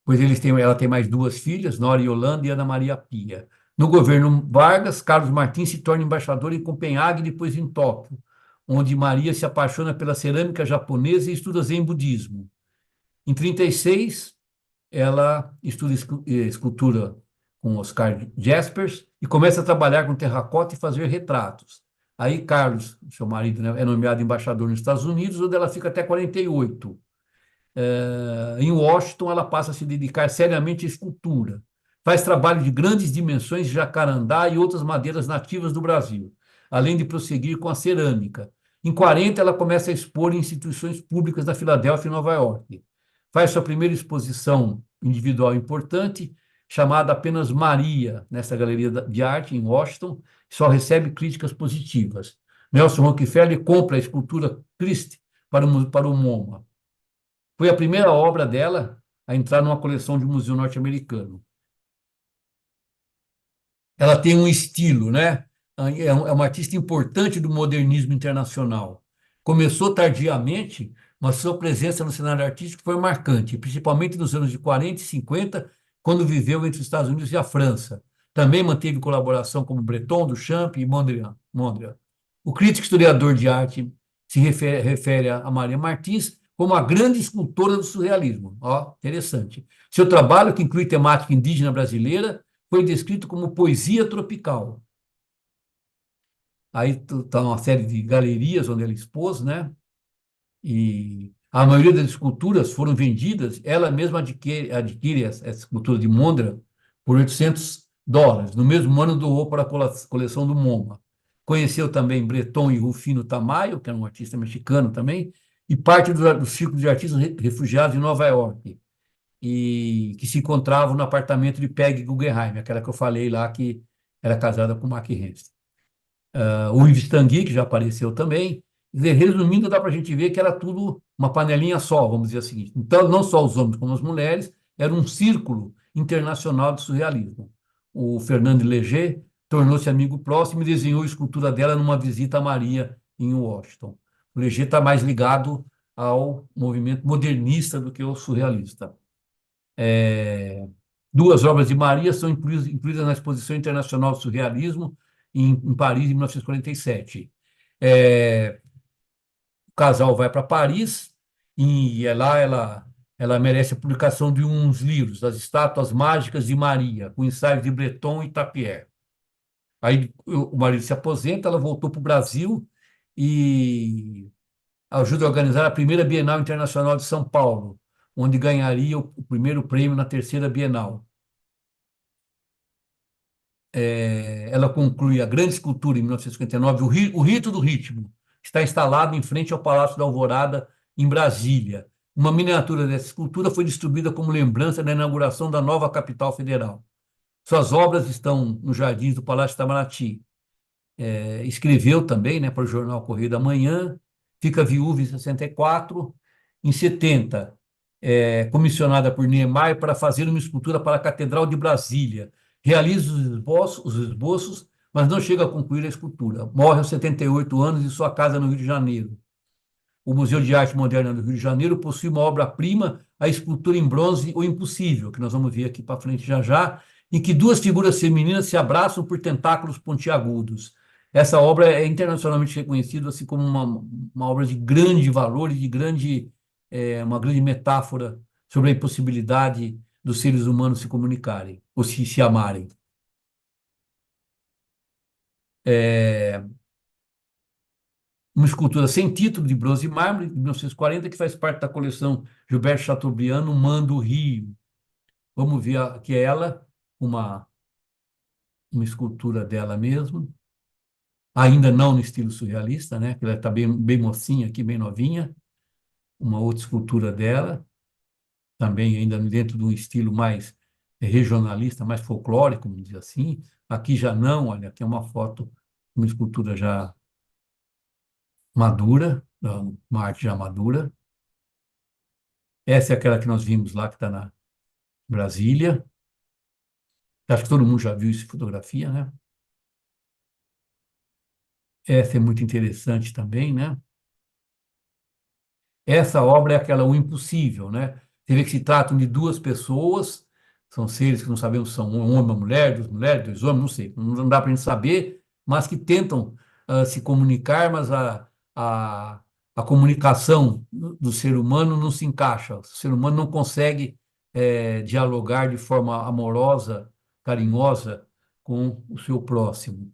Pois ela tem mais duas filhas, Nora Yolanda e Ana Maria Pia. No governo Vargas, Carlos Martins se torna embaixador em Copenhague e depois em Tóquio, onde Maria se apaixona pela cerâmica japonesa e estuda Zen budismo. Em 36, ela estuda escultura com Oscar Jaspers e começa a trabalhar com terracota e fazer retratos. Aí Carlos, seu marido, né, é nomeado embaixador nos Estados Unidos, onde ela fica até 48. Em Washington, ela passa a se dedicar seriamente à escultura. Faz trabalho de grandes dimensões de jacarandá e outras madeiras nativas do Brasil, além de prosseguir com a cerâmica. Em 40, ela começa a expor em instituições públicas na Filadélfia e Nova York. Faz sua primeira exposição individual importante, chamada apenas Maria, nessa galeria de arte em Washington, só recebe críticas positivas. Nelson Rockefeller compra a escultura Christ para o MoMA. Foi a primeira obra dela a entrar numa coleção de um museu norte-americano. Ela tem um estilo, né? É uma artista importante do modernismo internacional. Começou tardiamente, mas sua presença no cenário artístico foi marcante, principalmente nos anos de 40 e 50, quando viveu entre os Estados Unidos e a França. Também manteve colaboração com Breton, Duchamp e Mondrian. O crítico historiador de arte se refere a Maria Martins como a grande escultora do surrealismo. Ó, interessante. Seu trabalho, que inclui temática indígena brasileira, foi descrito como poesia tropical. Aí está uma série de galerias onde ela expôs, né? E a maioria das esculturas foram vendidas, ela mesma adquire essa escultura de Mondra por $800. No mesmo ano doou para a coleção do MoMA. Conheceu também Breton e Rufino Tamayo, que era um artista mexicano também, e parte do círculo de artistas refugiados em Nova York, e que se encontravam no apartamento de Peggy Guggenheim, aquela que eu falei lá que era casada com Mark Henry. O Yves Tanguy, que já apareceu também. Resumindo, dá para a gente ver que era tudo uma panelinha só, vamos dizer assim. Então, não só os homens como as mulheres, era um círculo internacional de surrealismo. O Fernand Léger tornou-se amigo próximo e desenhou a escultura dela numa visita a Maria, em Washington. O Léger está mais ligado ao movimento modernista do que ao surrealista. Duas obras de Maria são incluídas na Exposição Internacional de Surrealismo, em Paris, em 1947. O casal vai para Paris e ela merece a publicação de uns livros, As Estátuas Mágicas de Maria, com ensaios de Breton e Tapier. Aí o marido se aposenta, ela voltou para o Brasil e ajuda a organizar a primeira Bienal Internacional de São Paulo, onde ganharia o primeiro prêmio na terceira Bienal. Ela conclui a grande escultura em 1959, o Rito do Ritmo, que está instalado em frente ao Palácio da Alvorada, em Brasília. Uma miniatura dessa escultura foi distribuída como lembrança da inauguração da nova capital federal. Suas obras estão nos jardins do Palácio Itamaraty. Escreveu também, né, para o jornal Correio da Manhã, fica viúva em 64. Em 70, comissionada por Niemeyer para fazer uma escultura para a Catedral de Brasília. Realiza os esboços, mas não chega a concluir a escultura. Morre aos 78 anos em sua casa no Rio de Janeiro. O Museu de Arte Moderna do Rio de Janeiro possui uma obra-prima, a escultura em bronze O Impossível, que nós vamos ver aqui para frente já já, em que duas figuras femininas se abraçam por tentáculos pontiagudos. Essa obra é internacionalmente reconhecida assim como uma obra de grande valor e uma grande metáfora sobre a impossibilidade dos seres humanos se comunicarem ou se amarem. Uma escultura sem título, de bronze e mármore, de 1940, que faz parte da coleção Gilberto Chateaubriand, no Mando Rio. Vamos ver aqui ela, uma escultura dela mesmo, ainda não no estilo surrealista, né? Ela está bem mocinha aqui, bem novinha. Uma outra escultura dela, também ainda dentro de um estilo mais regionalista, mais folclórico, vamos dizer assim. Aqui já não, olha, aqui é uma foto, uma escultura já madura, uma arte já madura. Essa é aquela que nós vimos lá, que está na Brasília. Acho que todo mundo já viu essa fotografia, né? Essa é muito interessante também, né? Essa obra é aquela O Impossível, né? Você vê que se tratam de duas pessoas, são seres que não sabemos se são um homem, uma mulher, duas mulheres, dois homens, não sei, não dá para a gente saber, mas que tentam se comunicar, mas a, a comunicação do ser humano não se encaixa. O ser humano não consegue dialogar de forma amorosa, carinhosa com o seu próximo.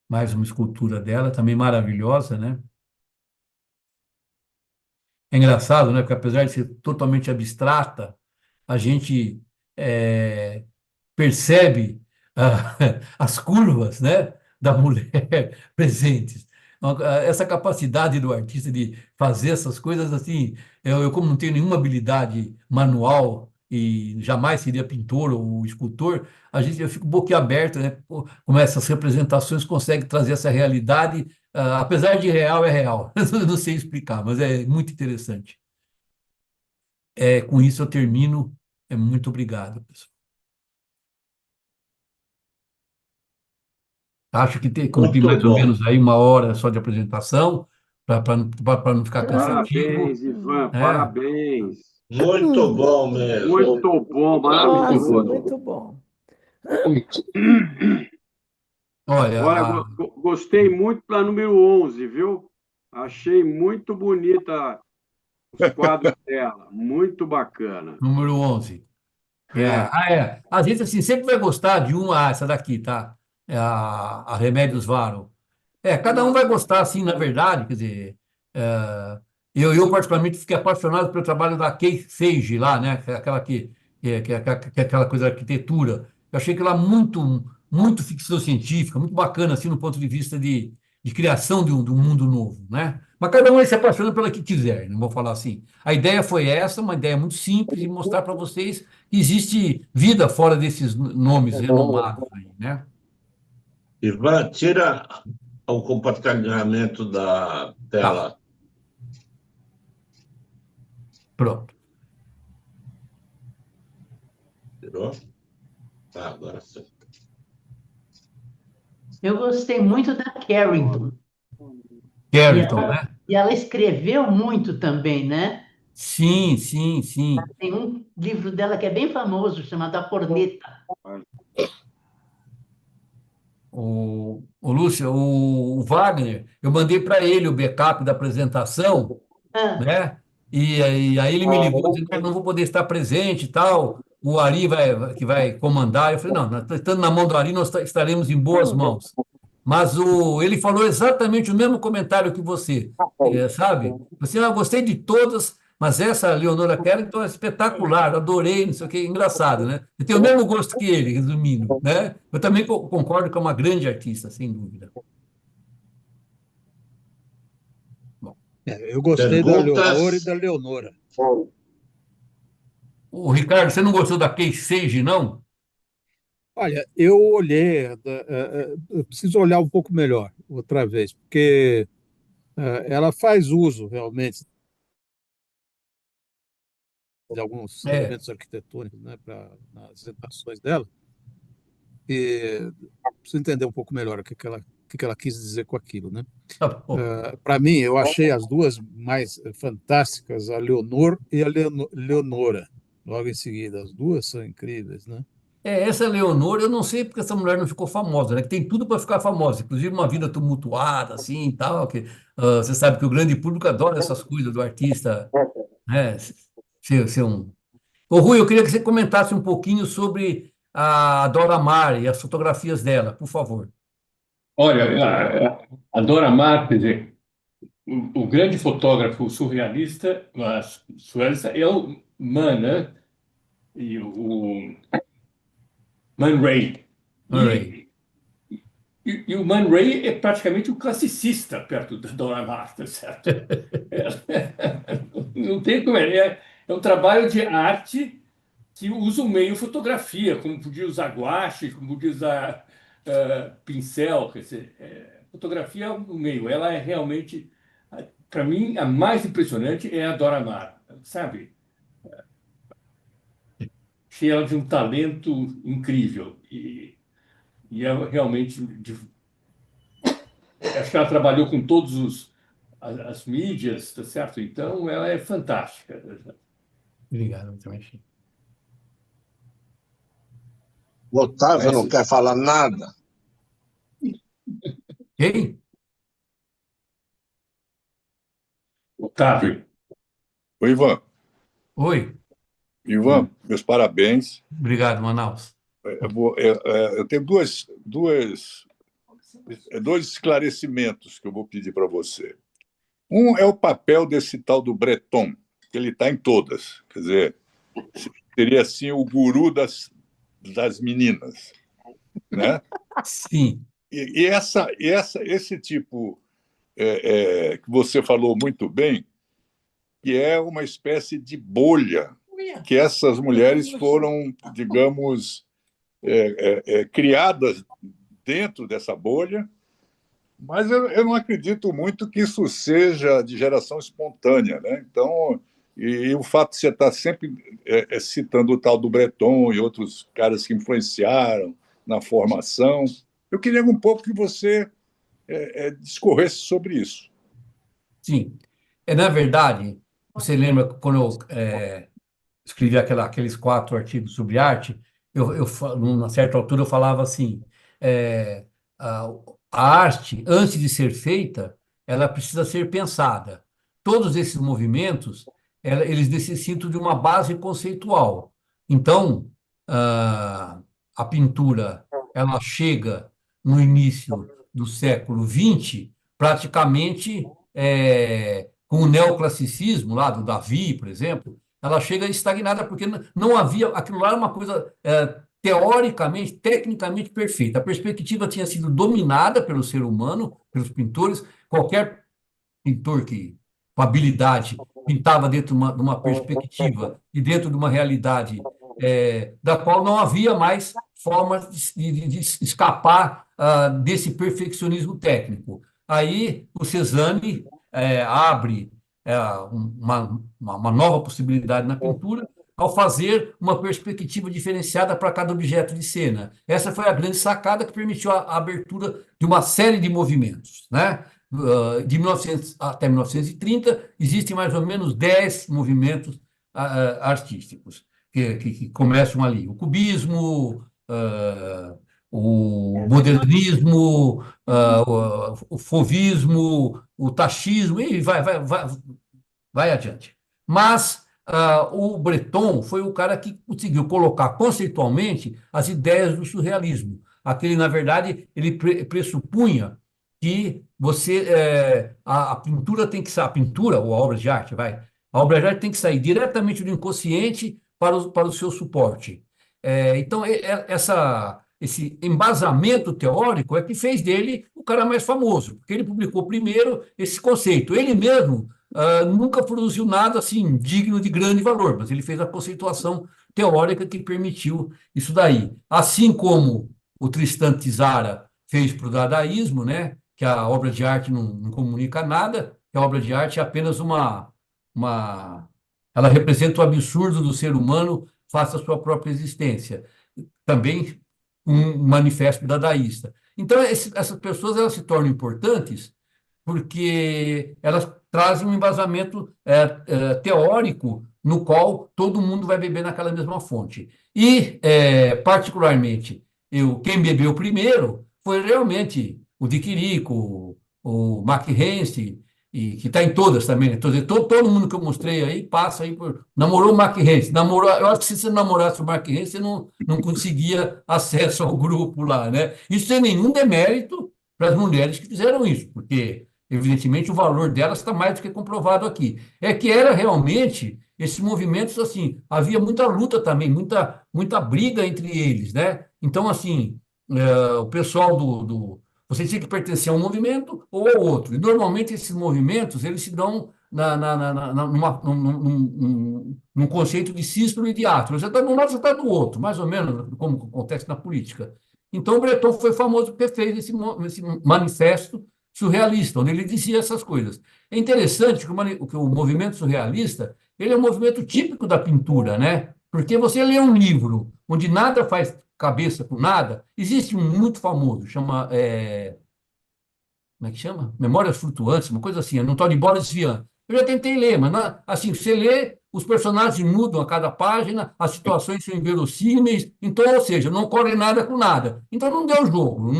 Mais uma escultura dela, também maravilhosa, né? É engraçado, né? Porque apesar de ser totalmente abstrata, a gente é, percebe as curvas, né, da mulher presentes. Essa capacidade do artista de fazer essas coisas assim, eu como não tenho nenhuma habilidade manual e jamais seria pintor ou escultor, eu fico boquiaberto, né? Pô, como essas representações conseguem trazer essa realidade, apesar de real, é real. Eu não sei explicar, mas é muito interessante. Com isso eu termino. Muito obrigado, pessoal. Acho que cumpri Muito mais ou bom. menos aí uma hora só de apresentação, para não ficar cansativo, Parabéns, Ivan, né? parabéns. Muito bom mesmo. Muito bom, Nossa, maravilhoso. muito bom. Olha, Olha, gostei muito da número 11, viu? Achei muito bonita os quadros dela, muito bacana. número 11. É, Às vezes, assim, sempre vai gostar de uma, essa daqui, tá? A Remédios Varo. Cada um vai gostar, assim, na verdade, quer dizer, é, eu particularmente fiquei apaixonado pelo trabalho da Kay Sage lá, né, que é aquela que é aquela coisa da arquitetura. Eu achei que ela muito ficção científica, muito bacana, assim, no ponto de vista de criação de um mundo novo, né? Mas cada um vai se apaixona pela que quiser, não vou falar assim. A ideia foi essa, uma ideia muito simples, de mostrar para vocês que existe vida fora desses nomes renomados aí, né? Ivan, tira o compartilhamento da Tá, tela. pronto. Tirou? Tá, agora sim. Eu gostei muito da Carrington. E Carrington, ela, né? e ela escreveu muito também, né? Sim, sim, sim. Tem um livro dela que é bem famoso, chamado A Corneta. Ô, Lúcia, o Wagner, eu mandei para ele o backup da apresentação, Ah, né? E aí ele me ligou dizendo que eu não vou poder estar presente e tal. O Ari que vai comandar. Eu falei, não, estando na mão do Ari, nós estaremos em boas mãos. Mas ele falou exatamente o mesmo comentário que você, sabe? Você, eu gostei de todas, mas essa Leonora Carrington é espetacular, adorei, não sei o que, engraçado, né? Eu tenho o mesmo gosto que ele, resumindo, né? Eu também concordo que é uma grande artista, sem dúvida. Bom, Eu gostei da Leonor e Perguntas? da Leonora. o Ricardo, você não gostou da Kate Sage, não? Olha, eu olhei, eu preciso olhar um pouco melhor outra vez, porque ela faz uso realmente de alguns É, elementos arquitetônicos, né, nas apresentações dela, e preciso entender um pouco melhor o que ela quis dizer com aquilo, né? tá bom. Para mim, eu achei as duas mais fantásticas, a Leonor e a Leonora, logo em seguida. As duas são incríveis, né? Essa Leonor, eu não sei porque essa mulher não ficou famosa, né? Que tem tudo para ficar famosa, inclusive uma vida tumultuada, assim, e tal, que você sabe que o grande público adora essas coisas do artista, né? Ser um... Ô, Rui, eu queria que você comentasse um pouquinho sobre a Dora Maar e as fotografias dela, por favor. Olha, a Dora Maar, quer dizer, o grande fotógrafo surrealista é o Man, né? E o Man Ray. Murray. E o Man Ray é praticamente um classicista perto da Dora Maar, tá certo? Não tem como. É um trabalho de arte que usa o meio fotografia, como podia usar guache, como podia usar pincel. Quer dizer, fotografia é o meio. Ela é realmente, para mim, a mais impressionante é a Dora Maar, sabe? Achei ela de um talento incrível. E é realmente. Acho que ela trabalhou com as mídias, tá certo? Então, ela é fantástica. Obrigado, eu também achei. O Otávio não Conhece? quer falar nada. Quem? Otávio. Oi, Ivan. Oi, Ivan, meus parabéns. obrigado, Manaus. Eu tenho dois esclarecimentos que eu vou pedir para você. Um é o papel desse tal do Breton, que ele está em todas. Quer dizer, seria assim o guru das meninas, né? Sim, E esse tipo que você falou muito bem, que é uma espécie de bolha que essas mulheres foram, digamos, criadas dentro dessa bolha, mas eu não acredito muito que isso seja de geração espontânea, né? Então, e o fato de você estar sempre citando o tal do Breton e outros caras que influenciaram na formação, eu queria um pouco que você discorresse sobre isso. sim. Na verdade, você lembra quando eu escrevi aqueles 4 artigos sobre arte, numa certa altura eu falava assim, é, a, a arte, antes de ser feita, ela precisa ser pensada. Todos esses movimentos, eles necessitam de uma base conceitual. Então, a pintura, ela chega no início do século XX, praticamente com o neoclassicismo lá do Davi, por exemplo, ela chega estagnada porque não havia, aquilo lá era uma coisa teoricamente, tecnicamente perfeita. A perspectiva tinha sido dominada pelo ser humano, pelos pintores. Qualquer pintor que, com habilidade, pintava dentro de uma perspectiva e dentro de uma realidade da qual não havia mais forma de escapar desse perfeccionismo técnico. Aí o Cézanne abre uma nova possibilidade na pintura ao fazer uma perspectiva diferenciada para cada objeto de cena. Essa foi a grande sacada que permitiu a abertura de uma série de movimentos, né? De 1900 até 1930, existem mais ou menos 10 movimentos artísticos que começam ali. O cubismo, o modernismo, o fauvismo, o taxismo, e vai adiante. Mas o Breton foi o cara que conseguiu colocar conceitualmente as ideias do surrealismo. Aquele, na verdade, ele pressupunha que a pintura tem que ser, a pintura ou a obra de arte, a obra de arte tem que sair diretamente do inconsciente para o seu suporte. Então, esse embasamento teórico é que fez dele o cara mais famoso, porque ele publicou primeiro esse conceito. Ele mesmo nunca produziu nada assim digno de grande valor, mas ele fez a conceituação teórica que permitiu isso daí. Assim como o Tristan Tzara fez para o dadaísmo, né, que a obra de arte não comunica nada, que a obra de arte é apenas ela representa o absurdo do ser humano face à sua própria existência. Também um manifesto dadaísta. Então, essas pessoas elas se tornam importantes porque elas trazem um embasamento teórico no qual todo mundo vai beber naquela mesma fonte. E, particularmente, quem bebeu primeiro foi realmente o de Quirico, o Mac Hense, e que está em todas também. Né? Todo mundo que eu mostrei aí passa aí por. Namorou o Mac Hense. Eu acho que se você namorasse o Mac Hense, você não conseguia acesso ao grupo lá. Né? Isso sem nenhum demérito para as mulheres que fizeram isso, porque evidentemente, o valor delas está mais do que comprovado aqui. É que era realmente esses movimentos assim, havia muita luta também, muita briga entre eles, né? Então, assim, o pessoal você tinha que pertencer a um movimento ou ao outro. E normalmente esses movimentos eles se dão num conceito de sístole e de átrio. Você está de um lado, você está do outro, mais ou menos como acontece na política. Então, o Breton foi famoso porque fez esse manifesto surrealista, onde ele dizia essas coisas. É interessante que o movimento surrealista ele é um movimento típico da pintura, né? Porque você lê um livro onde nada faz cabeça com nada, existe um muito famoso, como é que chama? Memórias Flutuantes, uma coisa assim, é um tal de Boris Vian. Eu já tentei ler, mas assim, você lê, os personagens mudam a cada página, as situações são inverossímeis, então, ou seja, não corre nada com nada. Então não deu jogo.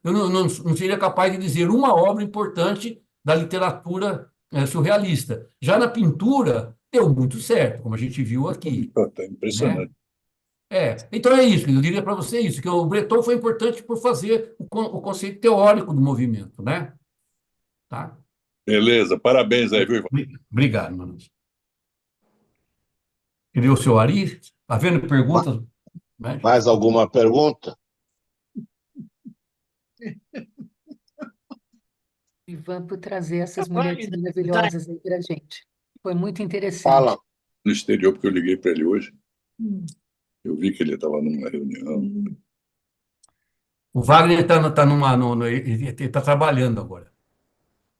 Eu não seria capaz de dizer uma obra importante da literatura surrealista. Já na pintura, deu muito certo, como a gente viu aqui. Tá impressionante. Então é isso, eu diria para você isso, que o Breton foi importante por fazer o conceito teórico do movimento, né? Tá? Beleza, parabéns aí, viu, Ivan? Obrigado, mano. Cadê o seu Ari? Está vendo perguntas? Mais alguma pergunta? Ivan, por trazer essas mulheres maravilhosas aí para a gente. Foi muito interessante. Fala. No exterior, porque eu liguei para ele hoje. Eu vi que ele estava numa reunião. O Wagner ele está trabalhando agora.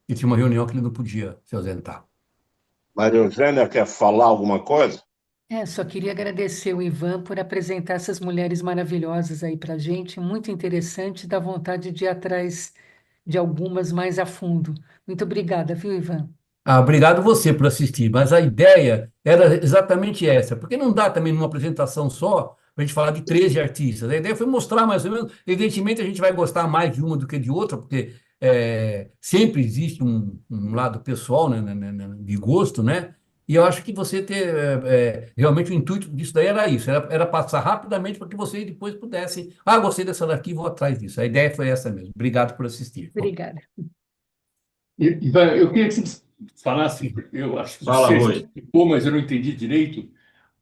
E tinha uma reunião que ele não podia se ausentar. Maria Eugênia quer falar alguma coisa? Só queria agradecer o Ivan por apresentar essas mulheres maravilhosas aí para a gente, muito interessante, dá vontade de ir atrás de algumas mais a fundo. Muito obrigada, viu, Ivan? Obrigado você por assistir, mas a ideia era exatamente essa, porque não dá também numa apresentação só para a gente falar de 13 artistas. A ideia foi mostrar mais ou menos, evidentemente a gente vai gostar mais de uma do que de outra, porque sempre existe um lado pessoal, né, de gosto, né? E eu acho que você ter realmente o intuito disso daí era isso, era passar rapidamente para que vocês depois pudessem, gostei dessa daqui, vou atrás disso. A ideia foi essa mesmo. Obrigado por assistir. Obrigada. Ivan, eu queria que você falasse, porque eu acho que Fala, você Rui. explicou, mas eu não entendi direito.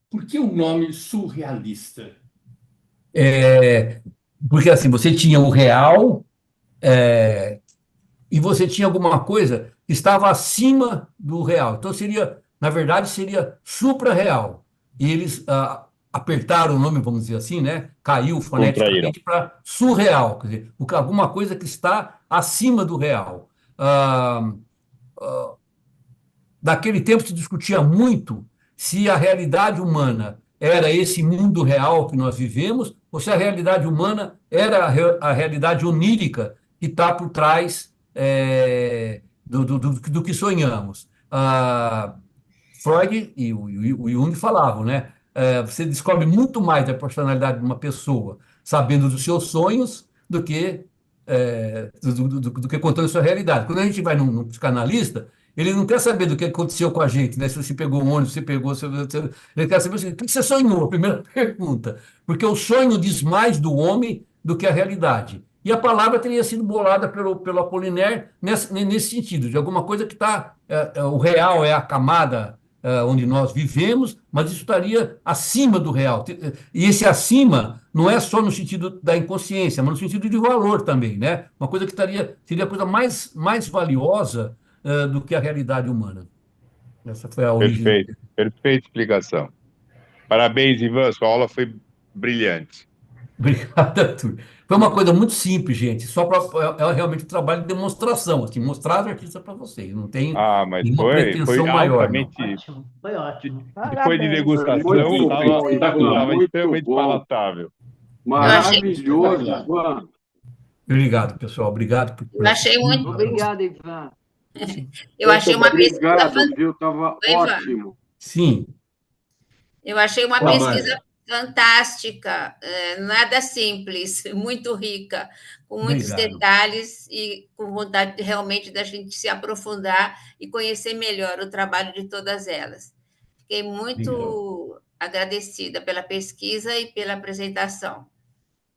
Por que o nome surrealista? Porque assim, você tinha o real e você tinha alguma coisa que estava acima do real. Então na verdade, seria supra-real. E eles apertaram o nome, vamos dizer assim, né? Caiu foneticamente para surreal, quer dizer, alguma coisa que está acima do real. Naquele tempo se discutia muito se a realidade humana era esse mundo real que nós vivemos, ou se a realidade humana era a realidade onírica que está por trás do que sonhamos. Freud e o Jung falavam, né? você descobre muito mais da personalidade de uma pessoa sabendo dos seus sonhos do que, do que contando a sua realidade. Quando a gente vai num psicanalista, ele não quer saber do que aconteceu com a gente, né? Se você pegou um ônibus, se pegou. Ele quer saber assim, o que você sonhou? A primeira pergunta. Porque o sonho diz mais do homem do que a realidade. E a palavra teria sido bolada pelo Apollinaire nesse sentido, de alguma coisa que está. O real é a camada onde nós vivemos, mas isso estaria acima do real. E esse acima não é só no sentido da inconsciência, mas no sentido de valor também, né? Uma coisa que seria a coisa mais valiosa do que a realidade humana. Essa foi a origem. Perfeito, perfeita explicação. Parabéns, Ivan, sua aula foi brilhante. Obrigado, Arthur. Foi uma coisa muito simples, gente. Só é realmente um trabalho de demonstração, assim, mostrar as artistas para vocês. Não tem Mas nenhuma foi pretensão maior, não. altamente. Ótimo, foi ótimo. Depois de degustação, Muito bom, estava muito extremamente bom. palatável. Maravilhoso, Ivan. Obrigado, pessoal. Obrigado por Eu achei muito, Obrigada, Ivan. eu achei uma pesquisa Obrigado, viu? Estava Oi, Ivan. ótimo. Sim. Eu achei uma Olá, pesquisa Márcia. fantástica, nada simples, muito rica, com muitos Obrigado. detalhes e com vontade realmente da gente se aprofundar e conhecer melhor o trabalho de todas elas. Fiquei muito agradecida pela pesquisa e pela apresentação.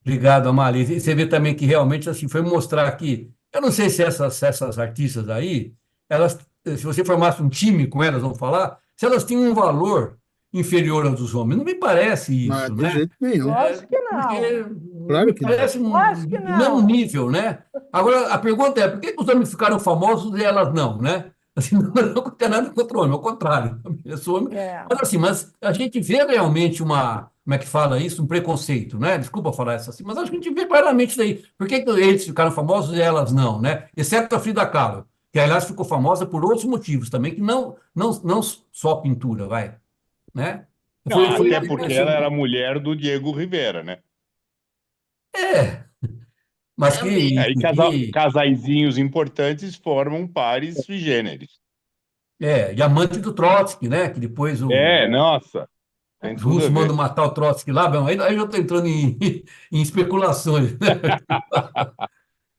Obrigado, Amália. E você vê também que realmente assim, foi mostrar que, eu não sei se essas artistas aí, elas, se você formasse um time com elas, vamos falar, se elas tinham um valor inferior ao dos homens. Não me parece Mas isso, de né? jeito nenhum. Lógico que não. Porque Claro que não. parece Lógico que do não. mesmo nível, né? Agora, a pergunta é, por que os homens ficaram famosos e elas não, né? Assim, não tem nada contra o homem, ao contrário. Eu sou homem. É. Mas a gente vê realmente como é que fala isso? Um preconceito, né? Desculpa falar isso assim, mas a gente vê claramente isso aí. Por que eles ficaram famosos e elas não, né? Exceto a Frida Kahlo, que aliás ficou famosa por outros motivos também, que não só pintura, vai, né? Não, até porque ela era mulher do Diego Rivera, né? Mas Também. Aí casaizinhos importantes formam pares sui generis. e amante do Trotsky, né? Que depois Nossa, tem os tudo a russos ver. mandam matar o Trotsky lá, bom, aí eu estou entrando em especulações, né?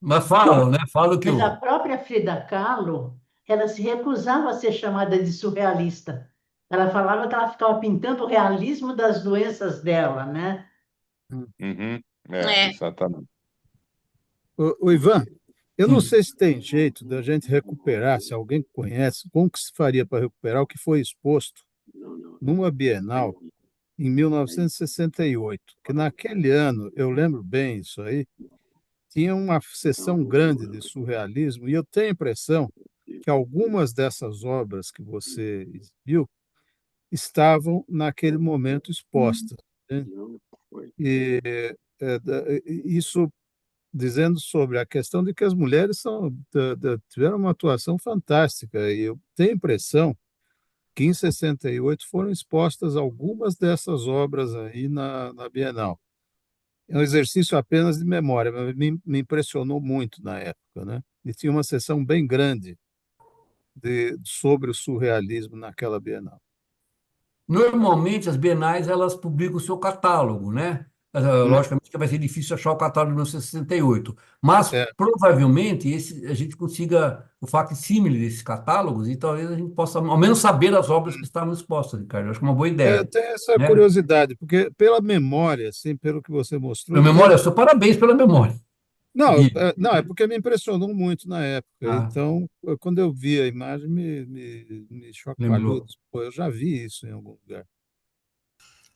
Mas falam, né? Falam que Mas a própria Frida Kahlo, ela se recusava a ser chamada de surrealista. Ela falava que ela ficava pintando o realismo das doenças dela, né? Uhum, É. exatamente. Ô, Ivan, eu não Sim. sei se tem jeito da gente recuperar, se alguém conhece, como que se faria para recuperar o que foi exposto numa Bienal em 1968, que naquele ano, eu lembro bem isso aí, tinha uma sessão grande de surrealismo, e eu tenho a impressão que algumas dessas obras que você exibiu estavam naquele momento expostas, né? E isso dizendo sobre a questão de que as mulheres tiveram uma atuação fantástica, e eu tenho a impressão que em 68 foram expostas algumas dessas obras aí na Bienal. É um exercício apenas de memória, mas me impressionou muito na época, né? E tinha uma sessão bem grande sobre o surrealismo naquela Bienal. Normalmente as bienais elas publicam o seu catálogo, né? Logicamente que vai ser difícil achar o catálogo de 1968, mas É. provavelmente a gente consiga o facsímile desses catálogos e talvez a gente possa ao menos saber as obras que estavam expostas, Ricardo. Eu acho que é uma boa Eu ideia, tenho essa né? curiosidade, porque pela memória, assim, pelo que você mostrou, Minha memória, seu parabéns pela memória. Não, é porque me impressionou muito na época. Ah, Então, quando eu vi a imagem, me chacoalhou. lembrou. Pô, eu já vi isso em algum lugar.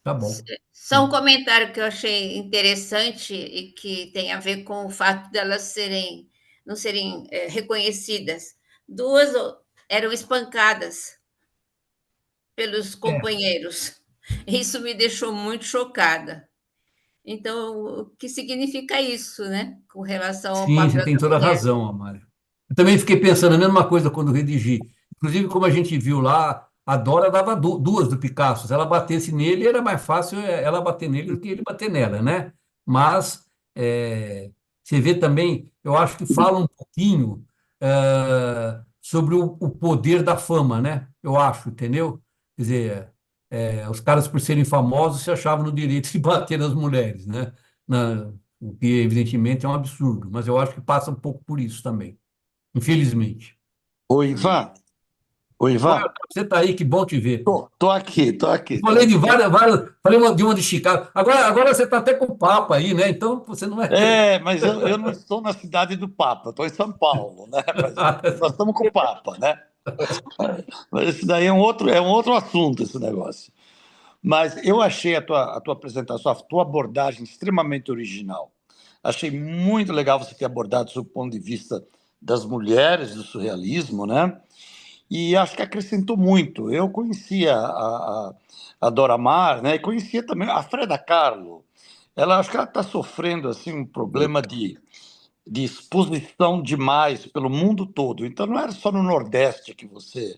Tá bom. Só um comentário que eu achei interessante e que tem a ver com o fato delas não serem reconhecidas. Duas eram espancadas pelos companheiros. Isso me deixou muito chocada. Então, o que significa isso, né? Com relação ao Sim, você papel tem da toda a mulher. razão, Amália. Eu também fiquei pensando a mesma coisa quando redi. Inclusive, como a gente viu lá, a Dora dava duas do Picasso. Se ela batesse nele, era mais fácil ela bater nele do que ele bater nela, né? Mas você vê também, eu acho que fala um pouquinho sobre o poder da fama, né? Eu acho, entendeu? Quer dizer, os caras, por serem famosos, se achavam no direito de bater nas mulheres, né? O que, evidentemente, é um absurdo, mas eu acho que passa um pouco por isso também, infelizmente. Ô, Ivan, ô, Ivan, Olha, você está aí, que bom te ver. tô aqui, tô aqui. Falei de falei de uma de Chicago. Agora você está até com o Papa aí, né? Então você não é. Mas eu não estou na cidade do Papa, estou em São Paulo, né? Mas nós estamos com o Papa, né? Mas isso daí é um outro assunto, esse negócio. Mas eu achei a tua apresentação, a tua abordagem extremamente original. Achei muito legal você ter abordado sob o ponto de vista das mulheres do surrealismo, né? E acho que acrescentou muito. Eu conhecia a Dora Maar, né? E conhecia também a Freda Kahlo. Acho que ela está sofrendo assim um problema de exposição demais pelo mundo todo. Então não era só no Nordeste que você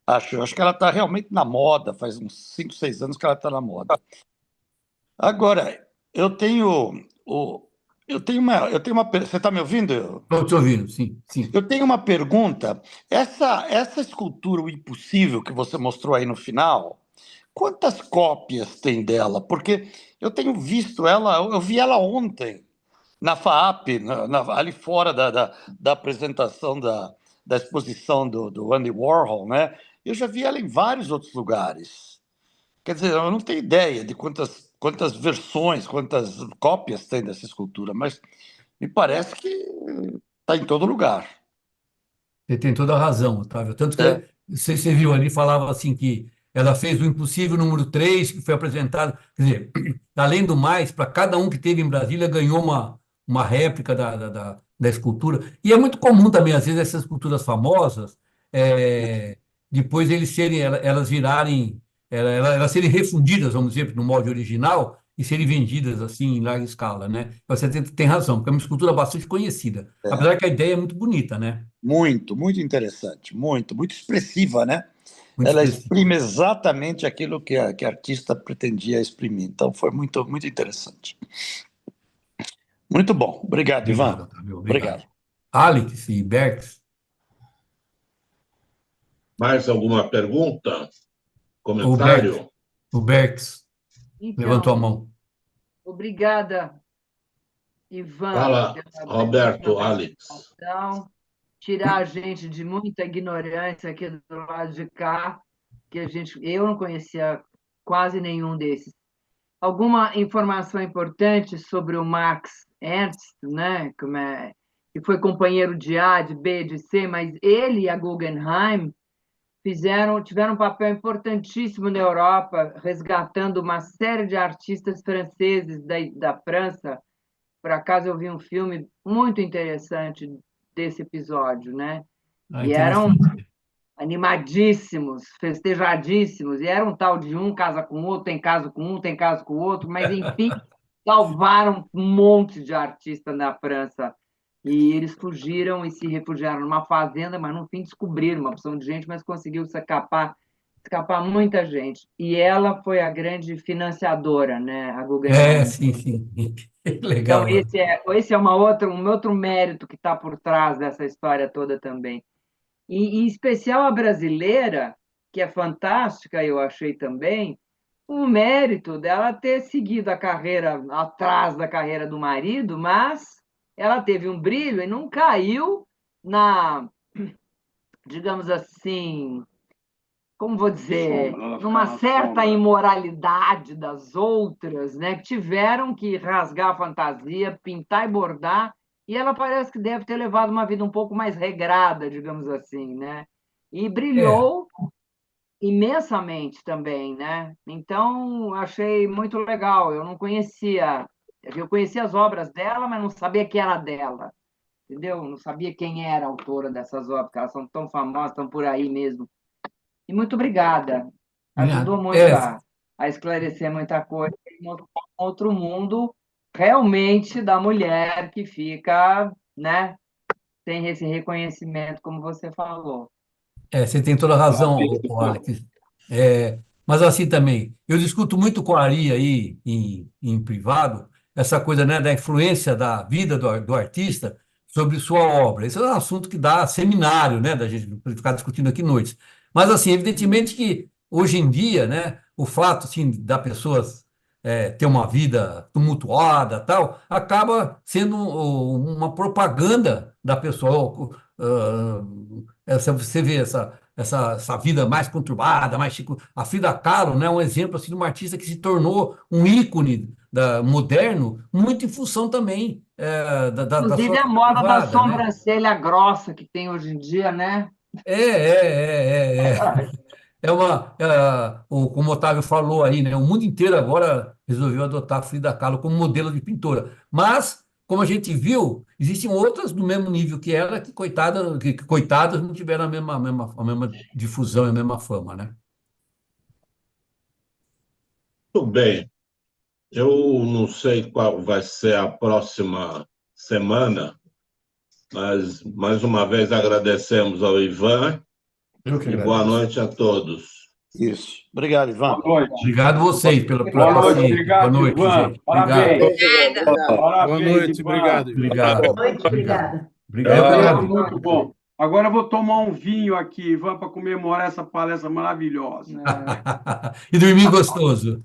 achou. Acho que ela está realmente na moda. Faz uns 5, 6 anos que ela está na moda. Agora, eu tenho uma. Você está me ouvindo? Estou te ouvindo, sim, sim. Eu tenho uma pergunta. Essa escultura, o impossível que você mostrou aí no final, quantas cópias tem dela? Porque eu tenho visto ela, eu vi ela ontem na FAAP, ali fora da apresentação da exposição do Andy Warhol, né? Eu já vi ela em vários outros lugares. Quer dizer, eu não tenho ideia de quantas versões, quantas cópias tem dessa escultura, mas me parece que está em todo lugar. Você tem toda a razão, Otávio. Tanto que você viu ali, falava assim que ela fez o impossível número 3, que foi apresentado. Quer dizer, além do mais, para cada um que teve em Brasília, ganhou uma réplica da escultura. E é muito comum também, às vezes, essas esculturas famosas, depois elas virarem, elas serem refundidas, vamos dizer, no molde original, e serem vendidas assim em larga escala, né? Você tem razão, porque é uma escultura bastante conhecida. Apesar que a ideia é muito bonita, né? Muito, muito interessante, muito expressiva, né? Muito Ela expressiva. exprime exatamente aquilo que a artista pretendia exprimir. Então, foi muito, muito interessante. Muito bom. Obrigado, Ivan. Otávio, Obrigado. Alex e Berks. Mais alguma pergunta? Comentário? O Berks Então, levantou a mão. obrigada, Ivan, Fala, pela Roberto, Alex. apresentação. Tirar a gente de muita ignorância aqui do lado de cá, que eu não conhecia quase nenhum desses. Alguma informação importante sobre o Max Ernst, né? Que foi companheiro de A, de B, de C, mas ele e a Guggenheim tiveram um papel importantíssimo na Europa, resgatando uma série de artistas franceses da França. Por acaso eu vi um filme muito interessante desse episódio, né? E eram animadíssimos, festejadíssimos, e era um tal de um casa com o outro, tem caso com um, tem caso com o outro, mas, enfim, salvaram um monte de artistas na França. E eles fugiram e se refugiaram numa fazenda, mas, no fim, descobriram uma opção de gente, mas conseguiu escapar muita gente. E ela foi a grande financiadora, né? A Guggenheim. Sim. Legal. Então, esse é um outro mérito que está por trás dessa história toda também. E, em especial a brasileira, que é fantástica, eu achei também, o mérito dela ter seguido a carreira atrás da carreira do marido, mas ela teve um brilho e não caiu digamos assim, como vou dizer, numa certa imoralidade das outras, né, que tiveram que rasgar a fantasia, pintar e bordar, e ela parece que deve ter levado uma vida um pouco mais regrada, digamos assim, né? E brilhou imensamente também, né? Então, achei muito legal. Eu conhecia as obras dela, mas não sabia que era dela, entendeu? Não sabia quem era a autora dessas obras, porque elas são tão famosas, estão por aí mesmo. E muito obrigada. Ajudou muito a esclarecer muita coisa e mostrar um outro mundo realmente da mulher que fica, né, sem esse reconhecimento, como você falou. Você tem toda a razão, Alex. Mas assim também, eu discuto muito com a Ari aí em privado, essa coisa, né, da influência da vida do artista sobre sua obra. Esse é um assunto que dá seminário, né, da gente ficar discutindo aqui noites. Mas, assim, evidentemente que hoje em dia, né, o fato assim, da pessoa ter uma vida tumultuada, tal, acaba sendo uma propaganda da pessoa. Você vê essa vida mais conturbada, mais chico. A Frida Kahlo, né, é um exemplo assim, de uma artista que se tornou um ícone moderno, muito em função também da Inclusive sua a vida moda da privada, né? sobrancelha grossa que tem hoje em dia, né? É. Como o Otávio falou aí, né? O mundo inteiro agora resolveu adotar a Frida Kahlo como modelo de pintora. Mas, como a gente viu, existem outras do mesmo nível que ela que, coitadas não tiveram a mesma difusão e a mesma fama, né? Muito bem. Eu não sei qual vai ser a próxima semana, mas mais uma vez agradecemos ao Ivan Eu que e boa agradeço. noite a todos. Isso. Obrigado, Ivan. Boa noite. Obrigado a vocês pela Boa noite, paciência. obrigado, Boa noite, Ivan. gente. Parabéns. Obrigado. Obrigada. Boa Parabéns, noite, Ivan. obrigado, Ivan. Obrigado. Boa noite, obrigada. Obrigado. Eu que Foi agradeço. muito bom. Agora eu vou tomar um vinho aqui, Ivan, para comemorar essa palestra maravilhosa. E dormir gostoso.